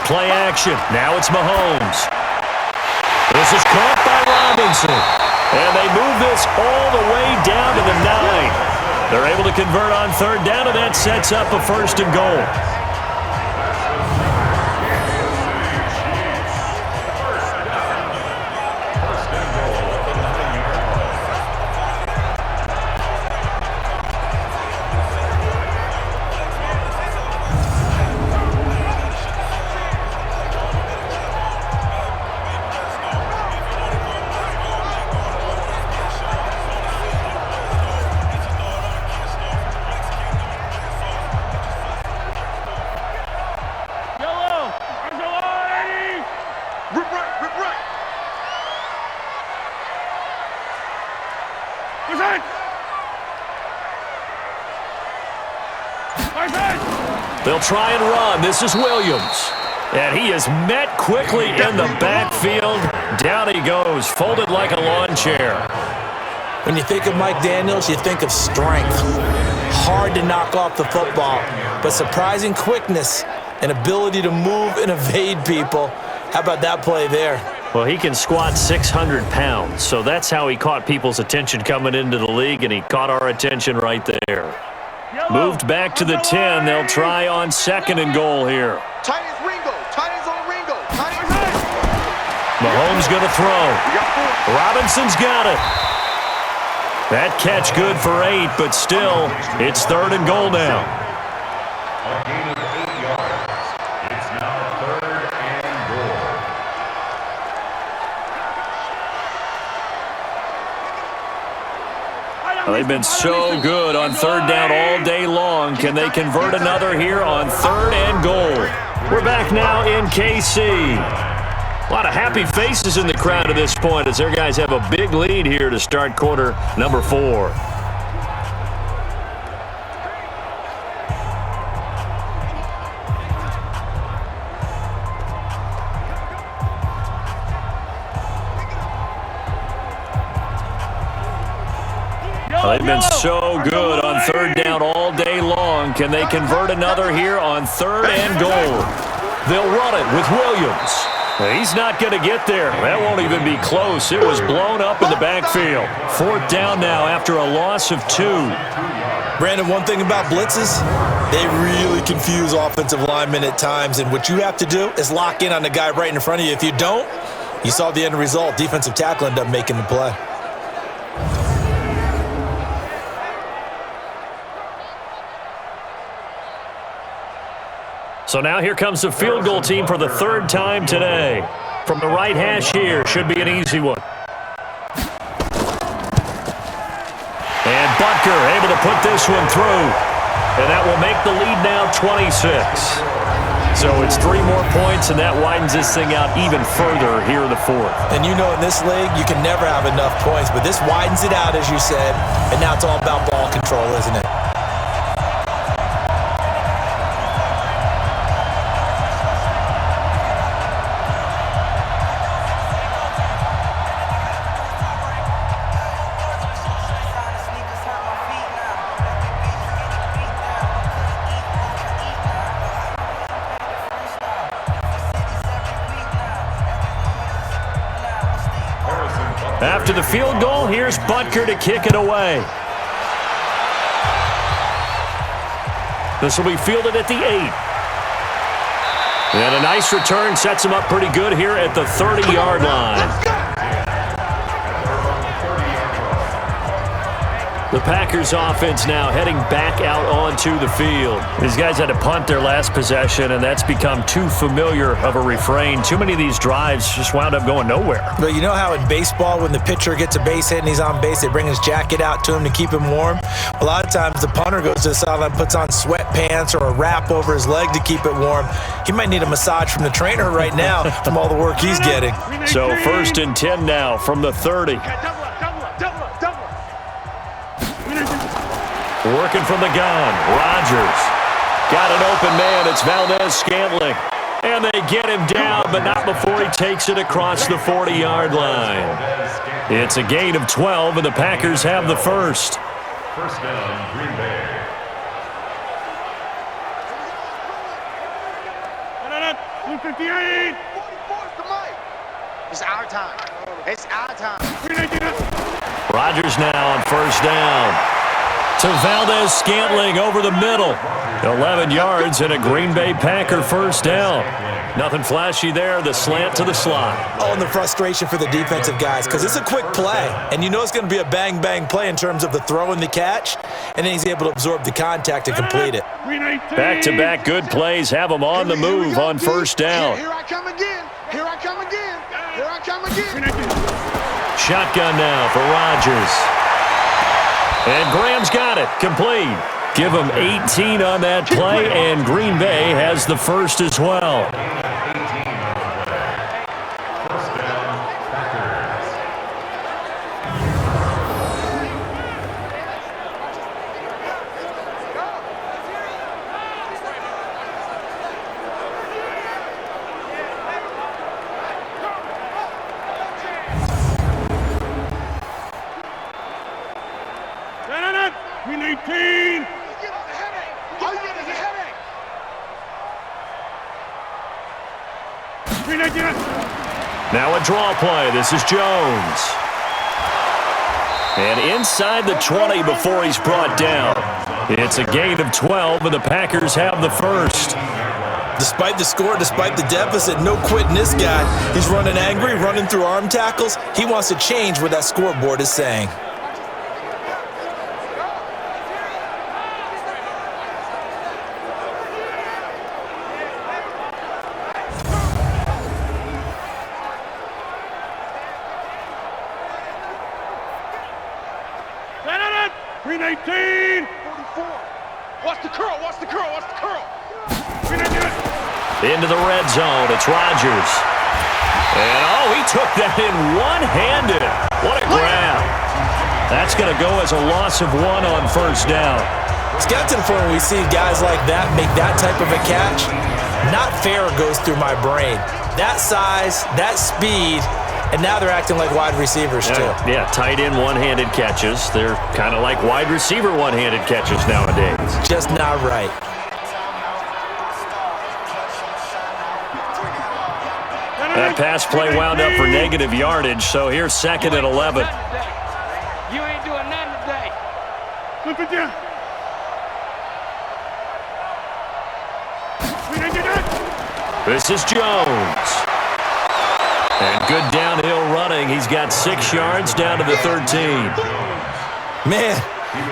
Play action. Now it's Mahomes. This is caught by Robinson. And they move this all the way down to the 9. They're able to convert on 3rd down, and that sets up a 1st and goal. They'll try and run. This is Williams. And he is met quickly in the backfield. Down he goes, folded like a lawn chair. When you think of Mike Daniels, you think of strength. Hard to knock off the football, but surprising quickness and ability to move and evade people. How about that play there? Well, he can squat 600 pounds, so that's how he caught people's attention coming into the league, and he caught our attention right there. Moved back to the 10. They'll try on 2nd and goal here. Tight ends Ringo. Tight ends on Ringo. Tight ends. Mahomes going to throw. Robinson's got it. That catch good for 8, but still, it's 3rd and goal now. A gain of 8 yards. It's now 3rd and goal. They've been so good on 3rd down all day long. Can they convert another here on 3rd and goal? We're back now in KC. A lot of happy faces in the crowd at this point as their guys have a big lead here to start quarter number 4. They've been so good on 3rd down all day long. Can they convert another here on 3rd and goal? They'll run it with Williams. He's not going to get there. That won't even be close. It was blown up in the backfield. 4th down now after a loss of 2. Brandon, one thing about blitzes, they really confuse offensive linemen at times, and what you have to do is lock in on the guy right in front of you. If you don't, you saw the end result. Defensive tackle ended up making the play. So now here comes the field goal team for the 3rd time today. From the right hash here, should be an easy one. And Butker able to put this one through. And that will make the lead now 26. So it's 3 more points, and that widens this thing out even further here in the 4th. And you know in this league, you can never have enough points, but this widens it out, as you said, and now it's all about ball control, isn't it? After the field goal, here's Butker to kick it away. This will be fielded at the 8. And a nice return sets him up pretty good here at the 30-yard line. The Packers offense now heading back out onto the field. These guys had to punt their last possession, and that's become too familiar of a refrain. Too many of these drives just wound up going nowhere. But you know how in baseball, when the pitcher gets a base hit and he's on base, they bring his jacket out to him to keep him warm? A lot of times the punter goes to the sideline, puts on sweatpants or a wrap over his leg to keep it warm. He might need a massage from the trainer right now from all the work he's getting. So 1st and 10 now from the 30. Working from the gun, Rodgers. Got an open man, it's Valdez-Scantling. And they get him down, but not before he takes it across the 40-yard line. It's a gain of 12, and the Packers have the first. 1st down, Green Bay. It's our time. It's our time. Rodgers now on 1st down. To Valdez-Scantling over the middle. 11 yards and a Green Bay Packer 1st down. Nothing flashy there, the slant to the slot. Oh, and the frustration for the defensive guys, because it's a quick play. And you know it's going to be a bang-bang play in terms of the throw and the catch, and then he's able to absorb the contact and complete it. Back-to-back good plays have them on the move on 1st down. Here I come again. Here I come again. Here I come again. Shotgun now for Rodgers. And Graham's got it, complete. Give him 18 on that play, and Green Bay has the first as well. 18 on the play. 1st down, Packers. Green 18. All you get is a headache. Green 18. Now a draw play. This is Jones. And inside the 20 before he's brought down. It's a gain of 12, and the Packers have the first. Despite the score, despite the deficit, no quitting this guy. He's running angry, running through arm tackles. He wants to change what that scoreboard is saying. Green 18. 44. Watch the curl. Watch the curl. Watch the curl. Green 18. Into the red zone. It's Rodgers. And, oh, he took that in one-handed. What a grab. That's going to go as a loss of 1 on 1st down. It's got to the point when we see guys like that make that type of a catch. Not fair goes through my brain. That size, that speed, and now they're acting like wide receivers, too. Yeah, tight end one-handed catches. They're kind of like wide receiver one-handed catches nowadays. Just not right. That pass play wound up for negative yardage, so here's 2nd and 11. You ain't doing nothing today. Look at you. This is Jones. And good downhill running. He's got 6 yards down to the 13. Man,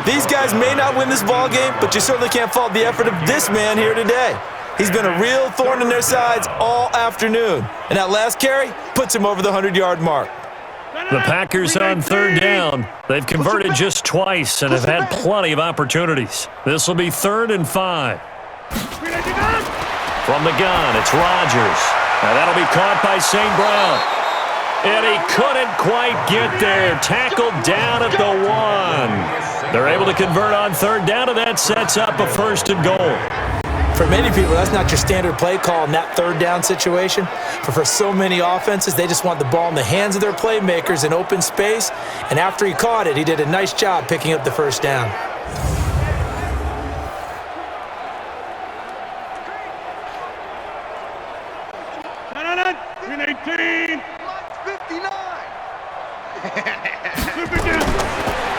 these guys may not win this ball game, but you certainly can't fault the effort of this man here today. He's been a real thorn in their sides all afternoon. And that last carry puts him over the 100-yard mark. The Packers on 3rd down. They've converted just twice and have had plenty of opportunities. This will be 3rd and 5. From the gun, it's Rodgers. Now that'll be caught by St. Brown. And he couldn't quite get there. Tackled down at the 1. They're able to convert on 3rd down, and that sets up a 1st and goal. For many people, that's not your standard play call in that 3rd down situation. But for so many offenses, they just want the ball in the hands of their playmakers in open space. And after he caught it, he did a nice job picking up the 1st down.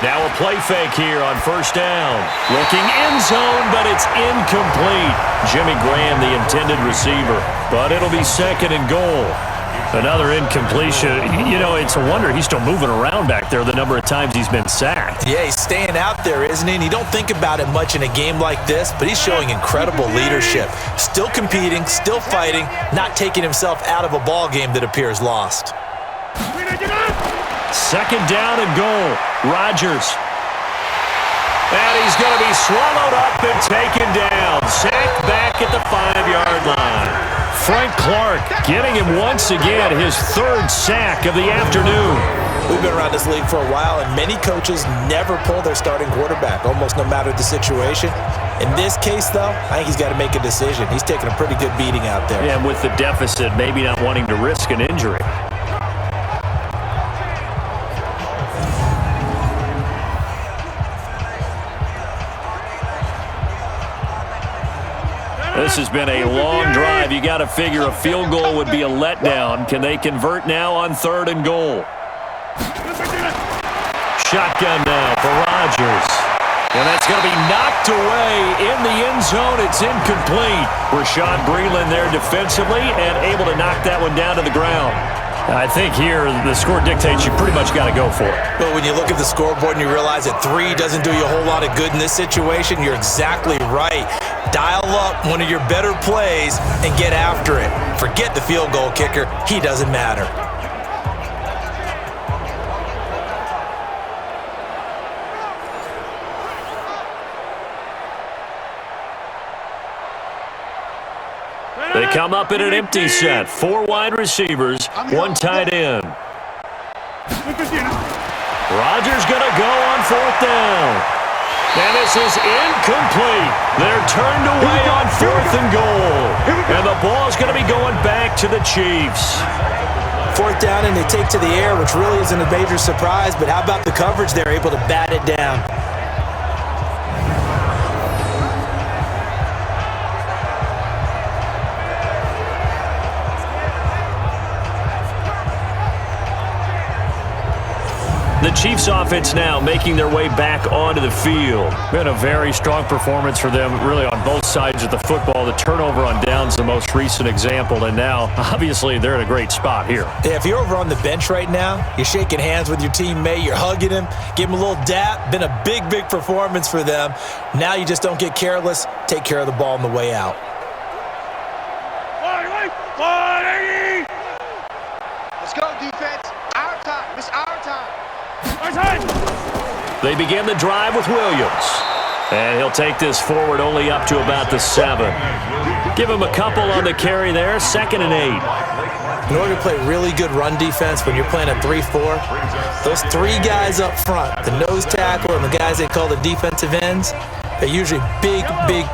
Now a play fake here on 1st down. Looking end zone, but it's incomplete. Jimmy Graham, the intended receiver. But it'll be 2nd and goal. Another incompletion. You know, it's a wonder he's still moving around back there the number of times he's been sacked. Yeah, he's staying out there, isn't he? And you don't think about it much in a game like this, but he's showing incredible leadership. Still competing, still fighting, not taking himself out of a ball game that appears lost. 2nd down and goal. Rodgers. And he's going to be swallowed up and taken down. Sacked back at the 5-yard line. Frank Clark getting him once again his 3rd sack of the afternoon. We've been around this league for a while, and many coaches never pull their starting quarterback, almost no matter the situation. In this case, though, I think he's got to make a decision. He's taking a pretty good beating out there. Yeah, and with the deficit, maybe not wanting to risk an injury. This has been a long drive. You got to figure a field goal would be a letdown. Can they convert now on 3rd and goal? Shotgun now for Rodgers. And that's going to be knocked away in the end zone. It's incomplete. Rashad Breeland there defensively and able to knock that one down to the ground. I think here the score dictates you pretty much got to go for it. But when you look at the scoreboard and you realize that 3 doesn't do you a whole lot of good in this situation, you're exactly right. Dial up one of your better plays and get after it. Forget the field goal kicker. He doesn't matter. They come up in an empty set. 4 wide receivers, 1 tight end. Rodgers going to go on 4th down. And this is incomplete. They're turned away on 4th and goal. And the ball's going to be going back to the Chiefs. 4th down and they take to the air, which really isn't a major surprise. But how about the coverage? They're able to bat it down. The Chiefs offense now making their way back onto the field. Been a very strong performance for them really on both sides of the football. The turnover on downs the most recent example, and now obviously they're in a great spot here. Yeah, if you're over on the bench right now, you're shaking hands with your teammate, you're hugging him, give him a little dap. Been a big performance for them. Now you just don't get careless. Take care of the ball on the way out. Let's go, defense. Our time. It's our time. They begin the drive with Williams. And he'll take this forward only up to about the 7. Give him a couple on the carry there. 2nd and 8. In order to play really good run defense when you're playing a 3-4, those 3 guys up front, the nose tackle and the guys they call the defensive ends, they're usually big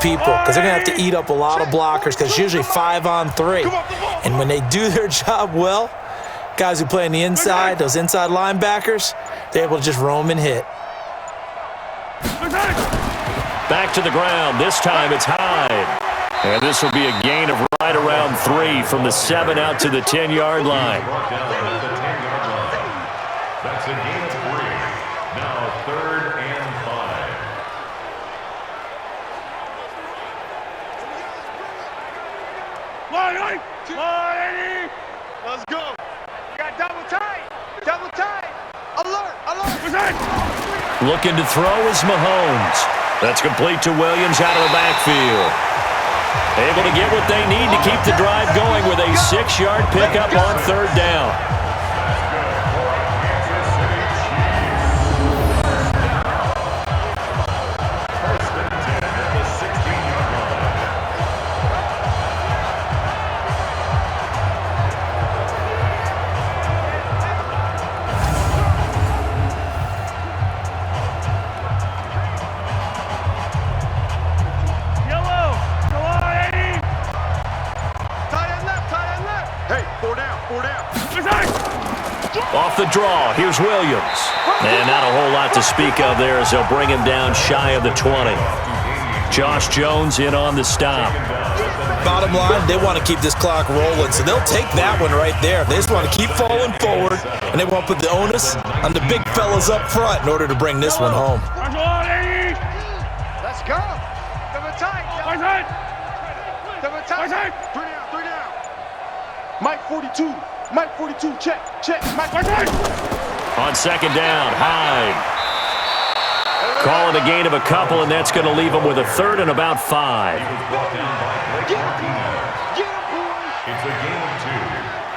people because they're going to have to eat up a lot of blockers because it's usually 5 on 3. And when they do their job well, guys who play on the inside, those inside linebackers, they're able to just roam and hit. Back to the ground. This time it's Hyde. And this will be a gain of right around around 3 from the 7 out to the 10-yard line. Brought down at the 10-yard line. That's a gain of 3. Now 3rd and 5. Let's go. You got double tight. Double tight. Alert. Alert. Looking to throw is Mahomes. That's complete to Williams out of the backfield. Able to get what they need to keep the drive going with a 6-yard pickup on 3rd down. Off the draw, here's Williams. And not a whole lot to speak of there as they'll bring him down shy of the 20. Josh Jones in on the stop. Bottom line, they want to keep this clock rolling, so they'll take that one right there. They just want to keep falling forward, and they want to put the onus on the big fellas up front in order to bring this one home. Let's go. Double tight. Double tight. 3 down. Mike 42. Mike 42, check. Mike 42. On 2nd down, Hyde. Calling a gain of a couple, and that's going to leave him with a 3rd and about 5. It's a gain of 2.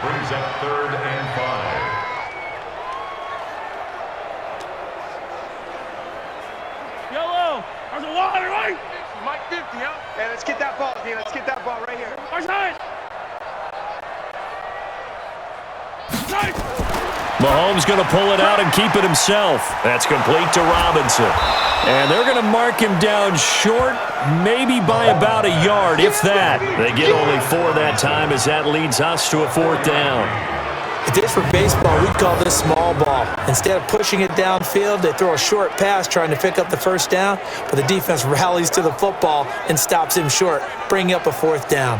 Brings up 3rd and 5. Yellow. There's a water, right? Mike 50, huh? Hey, let's get that ball, D. Let's get that ball right here. Mahomes going to pull it out and keep it himself. That's complete to Robinson. And they're going to mark him down short, maybe by about a yard, if that. They get only 4 that time as that leads us to a 4th down. If this were baseball, we'd call this small ball. Instead of pushing it downfield, they throw a short pass trying to pick up the 1st down, but the defense rallies to the football and stops him short, bringing up a 4th down.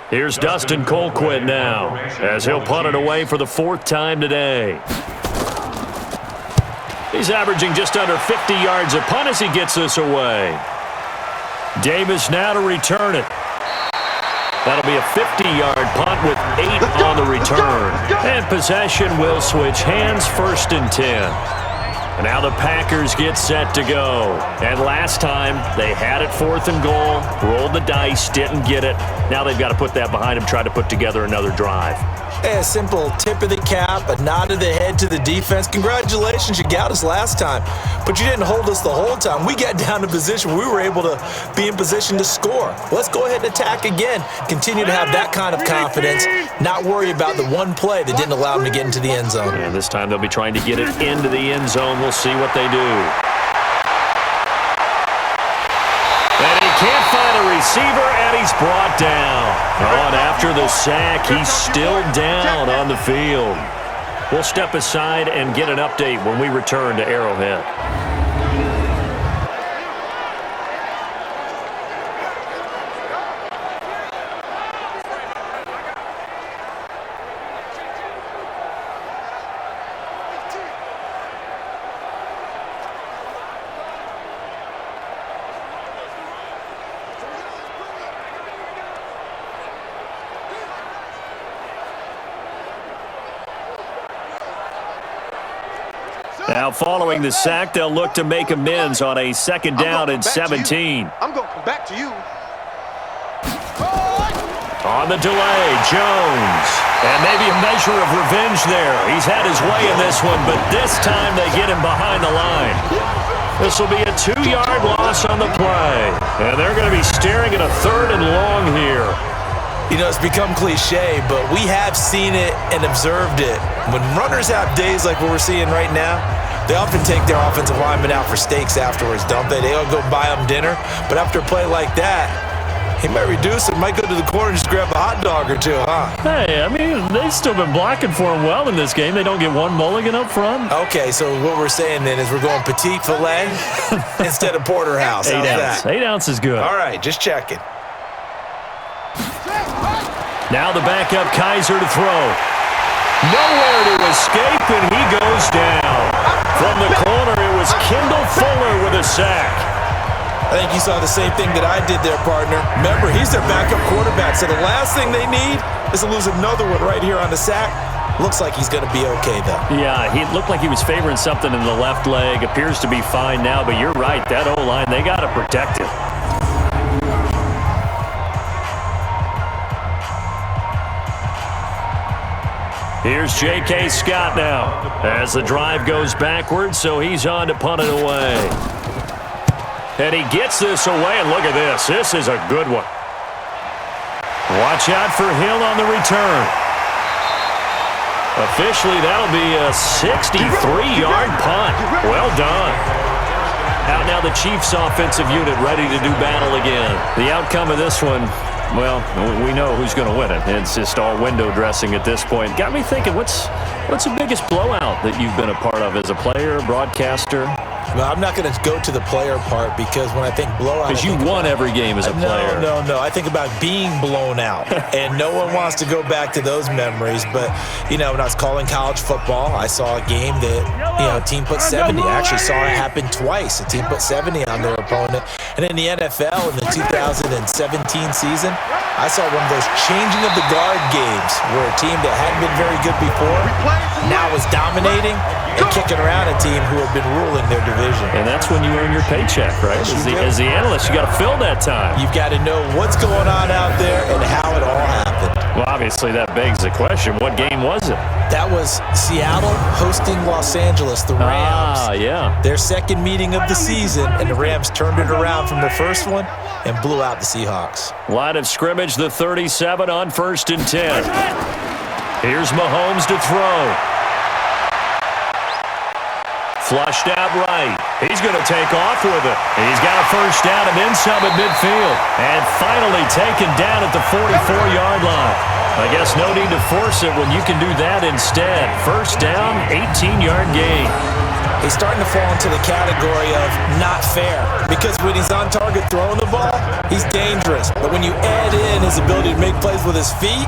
Here's Dustin Colquitt now, as he'll punt it away for the 4th time today. He's averaging just under 50 yards a punt as he gets this away. Davis now to return it. That'll be a 50-yard punt with 8 on the return. And possession will switch hands, 1st and 10. And now the Packers get set to go. And last time, they had it 4th and goal, rolled the dice, didn't get it. Now they've got to put that behind them, try to put together another drive. Hey, a simple tip of the cap, a nod of the head to the defense. Congratulations, you got us last time, but you didn't hold us the whole time. We got down to position where we were able to be in position to score. Let's go ahead and attack again. Continue to have that kind of confidence, not worry about the one play that didn't allow them to get into the end zone. And this time they'll be trying to get it into the end zone. We'll see what they do. And he can't find a receiver, and he's brought down. Oh, and after the sack, he's still down on the field. We'll step aside and get an update when we return to Arrowhead. Now, following the sack, they'll look to make amends on a 2nd down and 17. I'm going to come back to you. On the delay, Jones. And maybe a measure of revenge there. He's had his way in this one, but this time they get him behind the line. This will be a 2-yard loss on the play. And they're going to be staring at a 3rd and long here. You know, it's become cliche, but we have seen it and observed it. When runners have days like what we're seeing right now, they often take their offensive linemen out for steaks afterwards, don't they? They'll go buy them dinner. But after a play like that, He might reduce it, might go to the corner and just grab a hot dog or two, huh? Hey, I mean, they've still been blocking for him well in this game. They don't get one mulligan up front. Okay, so what we're saying then is we're going petite filet instead of porterhouse. How's that? 8 ounce is good. All right, just checking. Now the backup Kaiser to throw. Nowhere to escape, and he goes down. From the corner, it was Kendall Fuller with a sack. I think you saw the same thing that I did there, partner. Remember, he's their backup quarterback, so the last thing they need is to lose another one right here on the sack. Looks like he's going to be okay, though. Yeah, he looked like he was favoring something in the left leg. Appears to be fine now, but you're right. That O-line, they got to protect it. Here's J.K. Scott now as the drive goes backwards, so he's on to punt it away. And he gets this away, and look at this. This is a good one. Watch out for Hill on the return. Officially, that'll be a 63-yard punt. Well done. Out now the Chiefs offensive unit ready to do battle again. The outcome of this one, well, we know who's going to win it. It's just all window dressing at this point. Got me thinking, what's the biggest blowout that you've been a part of as a player, broadcaster? Well, I'm not going to go to the player part because when I think blowout... Because you won every game as a player. No. I think about being blown out. And no one wants to go back to those memories. But, when I was calling college football, I saw a game that, a team put 70. I actually saw it happen twice. A team put 70 on their opponent. And in the NFL, in the 2017 season, I saw one of those changing of the guard games where a team that hadn't been very good before now is dominating and kicking around a team who have been ruling their division. And that's when you earn your paycheck, right? As the analyst, you got to fill that time. You've got to know what's going on out there and how it all happened. Well, obviously, that begs the question, what game was it? That was Seattle hosting Los Angeles, the Rams. Yeah. Their second meeting of the season, and the Rams turned it around from the first one and blew out the Seahawks. Line of scrimmage, the 37 on 1st and 10. Here's Mahomes to throw. Flushed out right. He's going to take off with it. He's got a first down and then some at midfield. And finally taken down at the 44-yard line. I guess no need to force it when you can do that instead. First down, 18-yard gain. He's starting to fall into the category of not fair because when he's on target throwing the ball, he's dangerous. But when you add in his ability to make plays with his feet,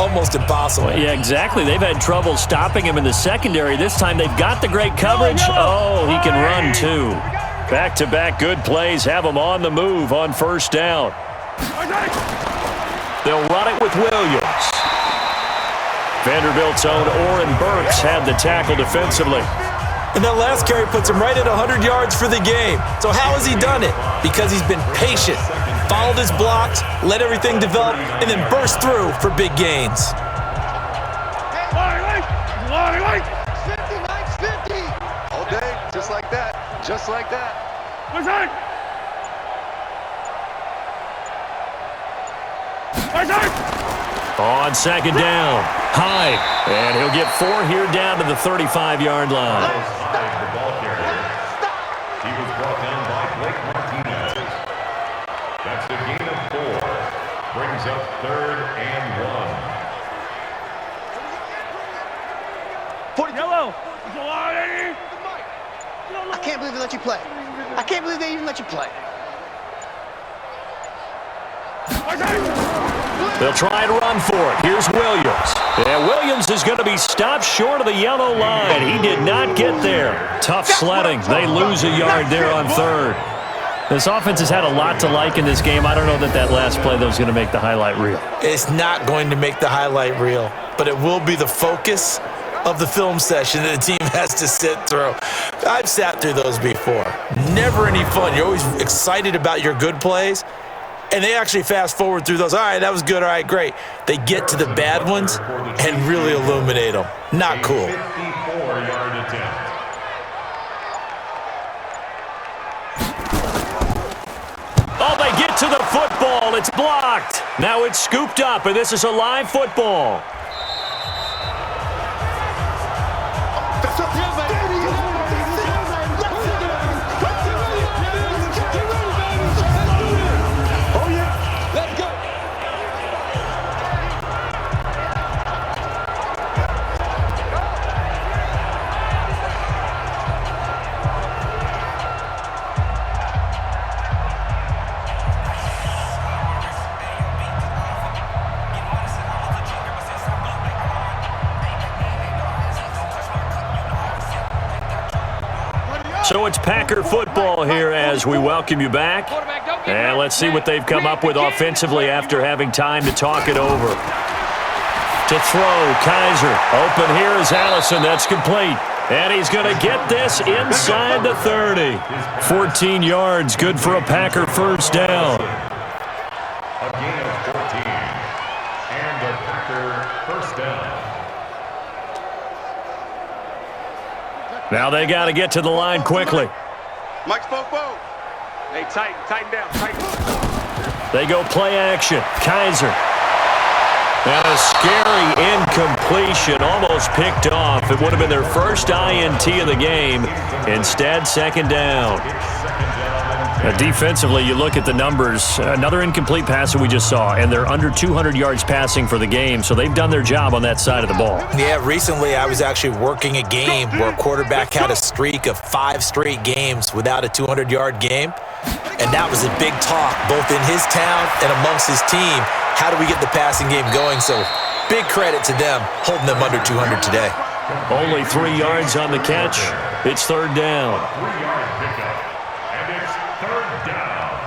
almost impossible. Well, yeah, exactly. They've had trouble stopping him in the secondary. This time they've got the great coverage. Oh, he can run too. Back-to-back good plays have him on the move on first down. They'll run it with Williams. Vanderbilt's own Oren Burks had the tackle defensively. And that last carry puts him right at 100 yards for the game. So how has he done it? Because he's been patient, followed his blocks, let everything develop, and then burst through for big gains. 50, all day, just like that, just like that. On second down, Hyde, and he'll get 4 here down to the 35-yard line. The ball carrier. He was brought down by Blake Martinez. That's a gain of 4. Brings up 3rd and 1. Yellow. I can't believe they let you play. I can't believe they even let you play. They'll try and run for it. Here's Williams. And Williams is going to be stopped short of the yellow line. He did not get there. Tough sledding. They lose a yard there on 3rd. This offense has had a lot to like in this game. I don't know that last play, though, is going to make the highlight reel. It's not going to make the highlight reel, but it will be the focus of the film session that the team has to sit through. I've sat through those before. Never any fun. You're always excited about your good plays, and they actually fast forward through those. All right, that was good. All right, great. They get to the bad ones and really illuminate them. Not cool. 54-yard attempt. Oh, they get to the football. It's blocked. Now it's scooped up, and this is a live football. So it's Packer football here as we welcome you back. And let's see what they've come up with offensively after having time to talk it over. To throw, Kaiser. Open here is Allison. That's complete. And he's going to get this inside the 30. 14 yards, good for a Packer first down. A gain of 14. And a Packer first down. Now they got to get to the line quickly. Mike Spoke. Hey, tighten down. They go play action. Kaiser. And a scary incompletion, almost picked off. It would have been their first INT of the game. Instead, second down. Defensively, you look at the numbers. Another incomplete pass that we just saw, and they're under 200 yards passing for the game, so they've done their job on that side of the ball. Yeah, recently I was actually working a game where a quarterback had a streak of 5 straight games without a 200-yard game, and that was a big talk both in his town and amongst his team. How do we get the passing game going? So big credit to them holding them under 200 today. Only 3 yards on the catch. It's third down. 3-yard pickup. And it's third down.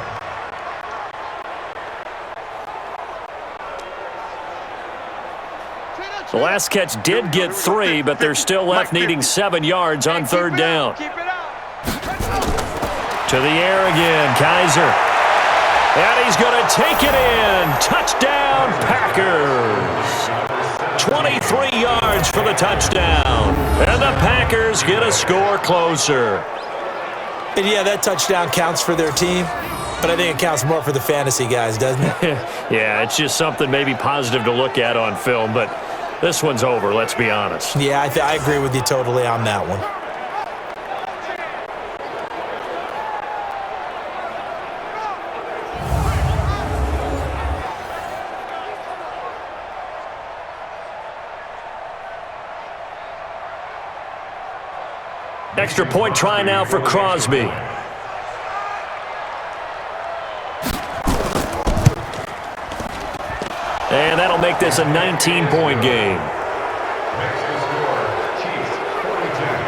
The last catch did get 3, but they're still left needing 7 yards on third down. To the air again, Kaiser. And he's going to take it in. Touchdown, Packers. 23 yards for the touchdown. And the Packers get a score closer. And yeah, that touchdown counts for their team, but I think it counts more for the fantasy guys, doesn't it? Yeah, it's just something maybe positive to look at on film, but this one's over, let's be honest. Yeah, I agree with you totally on that one. Extra point try now for Crosby. And that'll make this a 19-point game.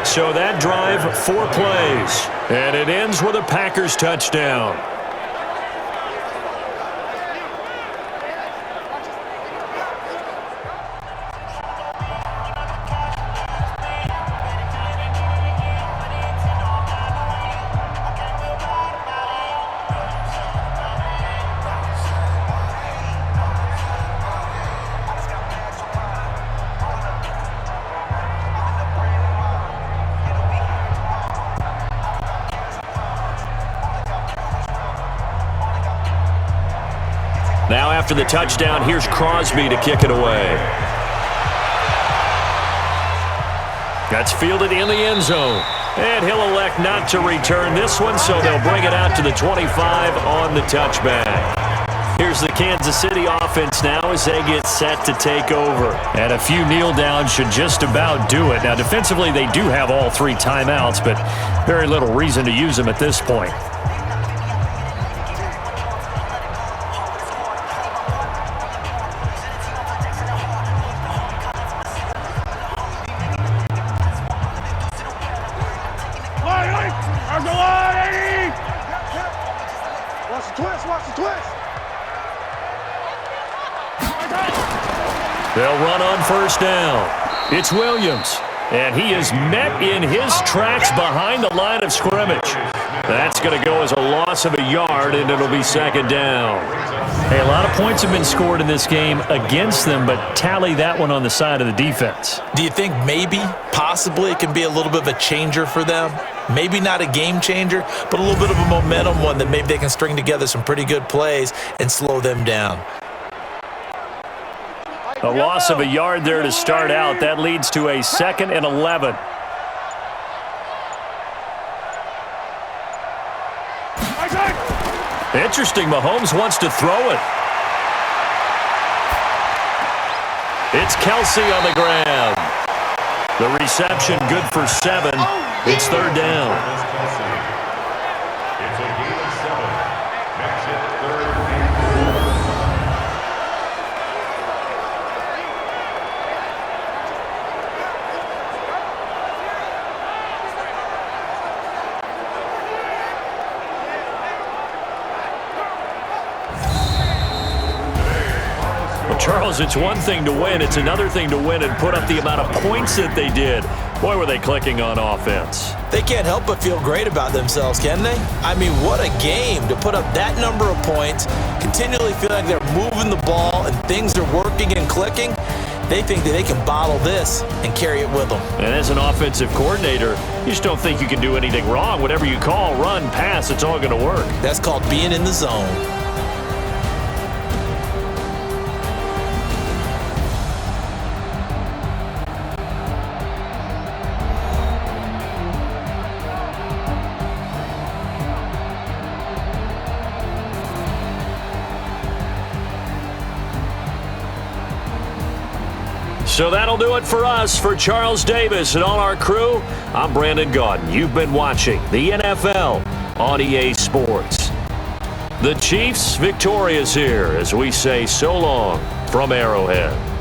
So that drive, 4 plays. And it ends with a Packers touchdown. Now after the touchdown, here's Crosby to kick it away. That's fielded in the end zone. And he'll elect not to return this one, so they'll bring it out to the 25 on the touchback. Here's the Kansas City offense now as they get set to take over. And a few kneel downs should just about do it. Now defensively, they do have all 3 timeouts, but very little reason to use them at this point. They'll run on first down. It's Williams, and he is met in his tracks behind the line of scrimmage. That's going to go as a loss of a yard, and it'll be second down. Hey, a lot of points have been scored in this game against them, but tally that one on the side of the defense. Do you think maybe, possibly, it can be a little bit of a changer for them? Maybe not a game changer, but a little bit of a momentum one that maybe they can string together some pretty good plays and slow them down. A loss of a yard there to start out. That leads to a 2nd and 11. Interesting. Mahomes wants to throw it. It's Kelsey on the grab. The reception good for 7. It's third down. It's a gain of 7. Makes it third and 4. Charles, it's one thing to win. It's another thing to win and put up the amount of points that they did. Boy, were they clicking on offense. They can't help but feel great about themselves, can they? I mean, what a game to put up that number of points, continually feel like they're moving the ball and things are working and clicking. They think that they can bottle this and carry it with them. And as an offensive coordinator, you just don't think you can do anything wrong. Whatever you call, run, pass, it's all going to work. That's called being in the zone. So that'll do it for us. For Charles Davis and all our crew, I'm Brandon Gaudin. You've been watching the NFL on EA Sports. The Chiefs victorious here as we say so long from Arrowhead.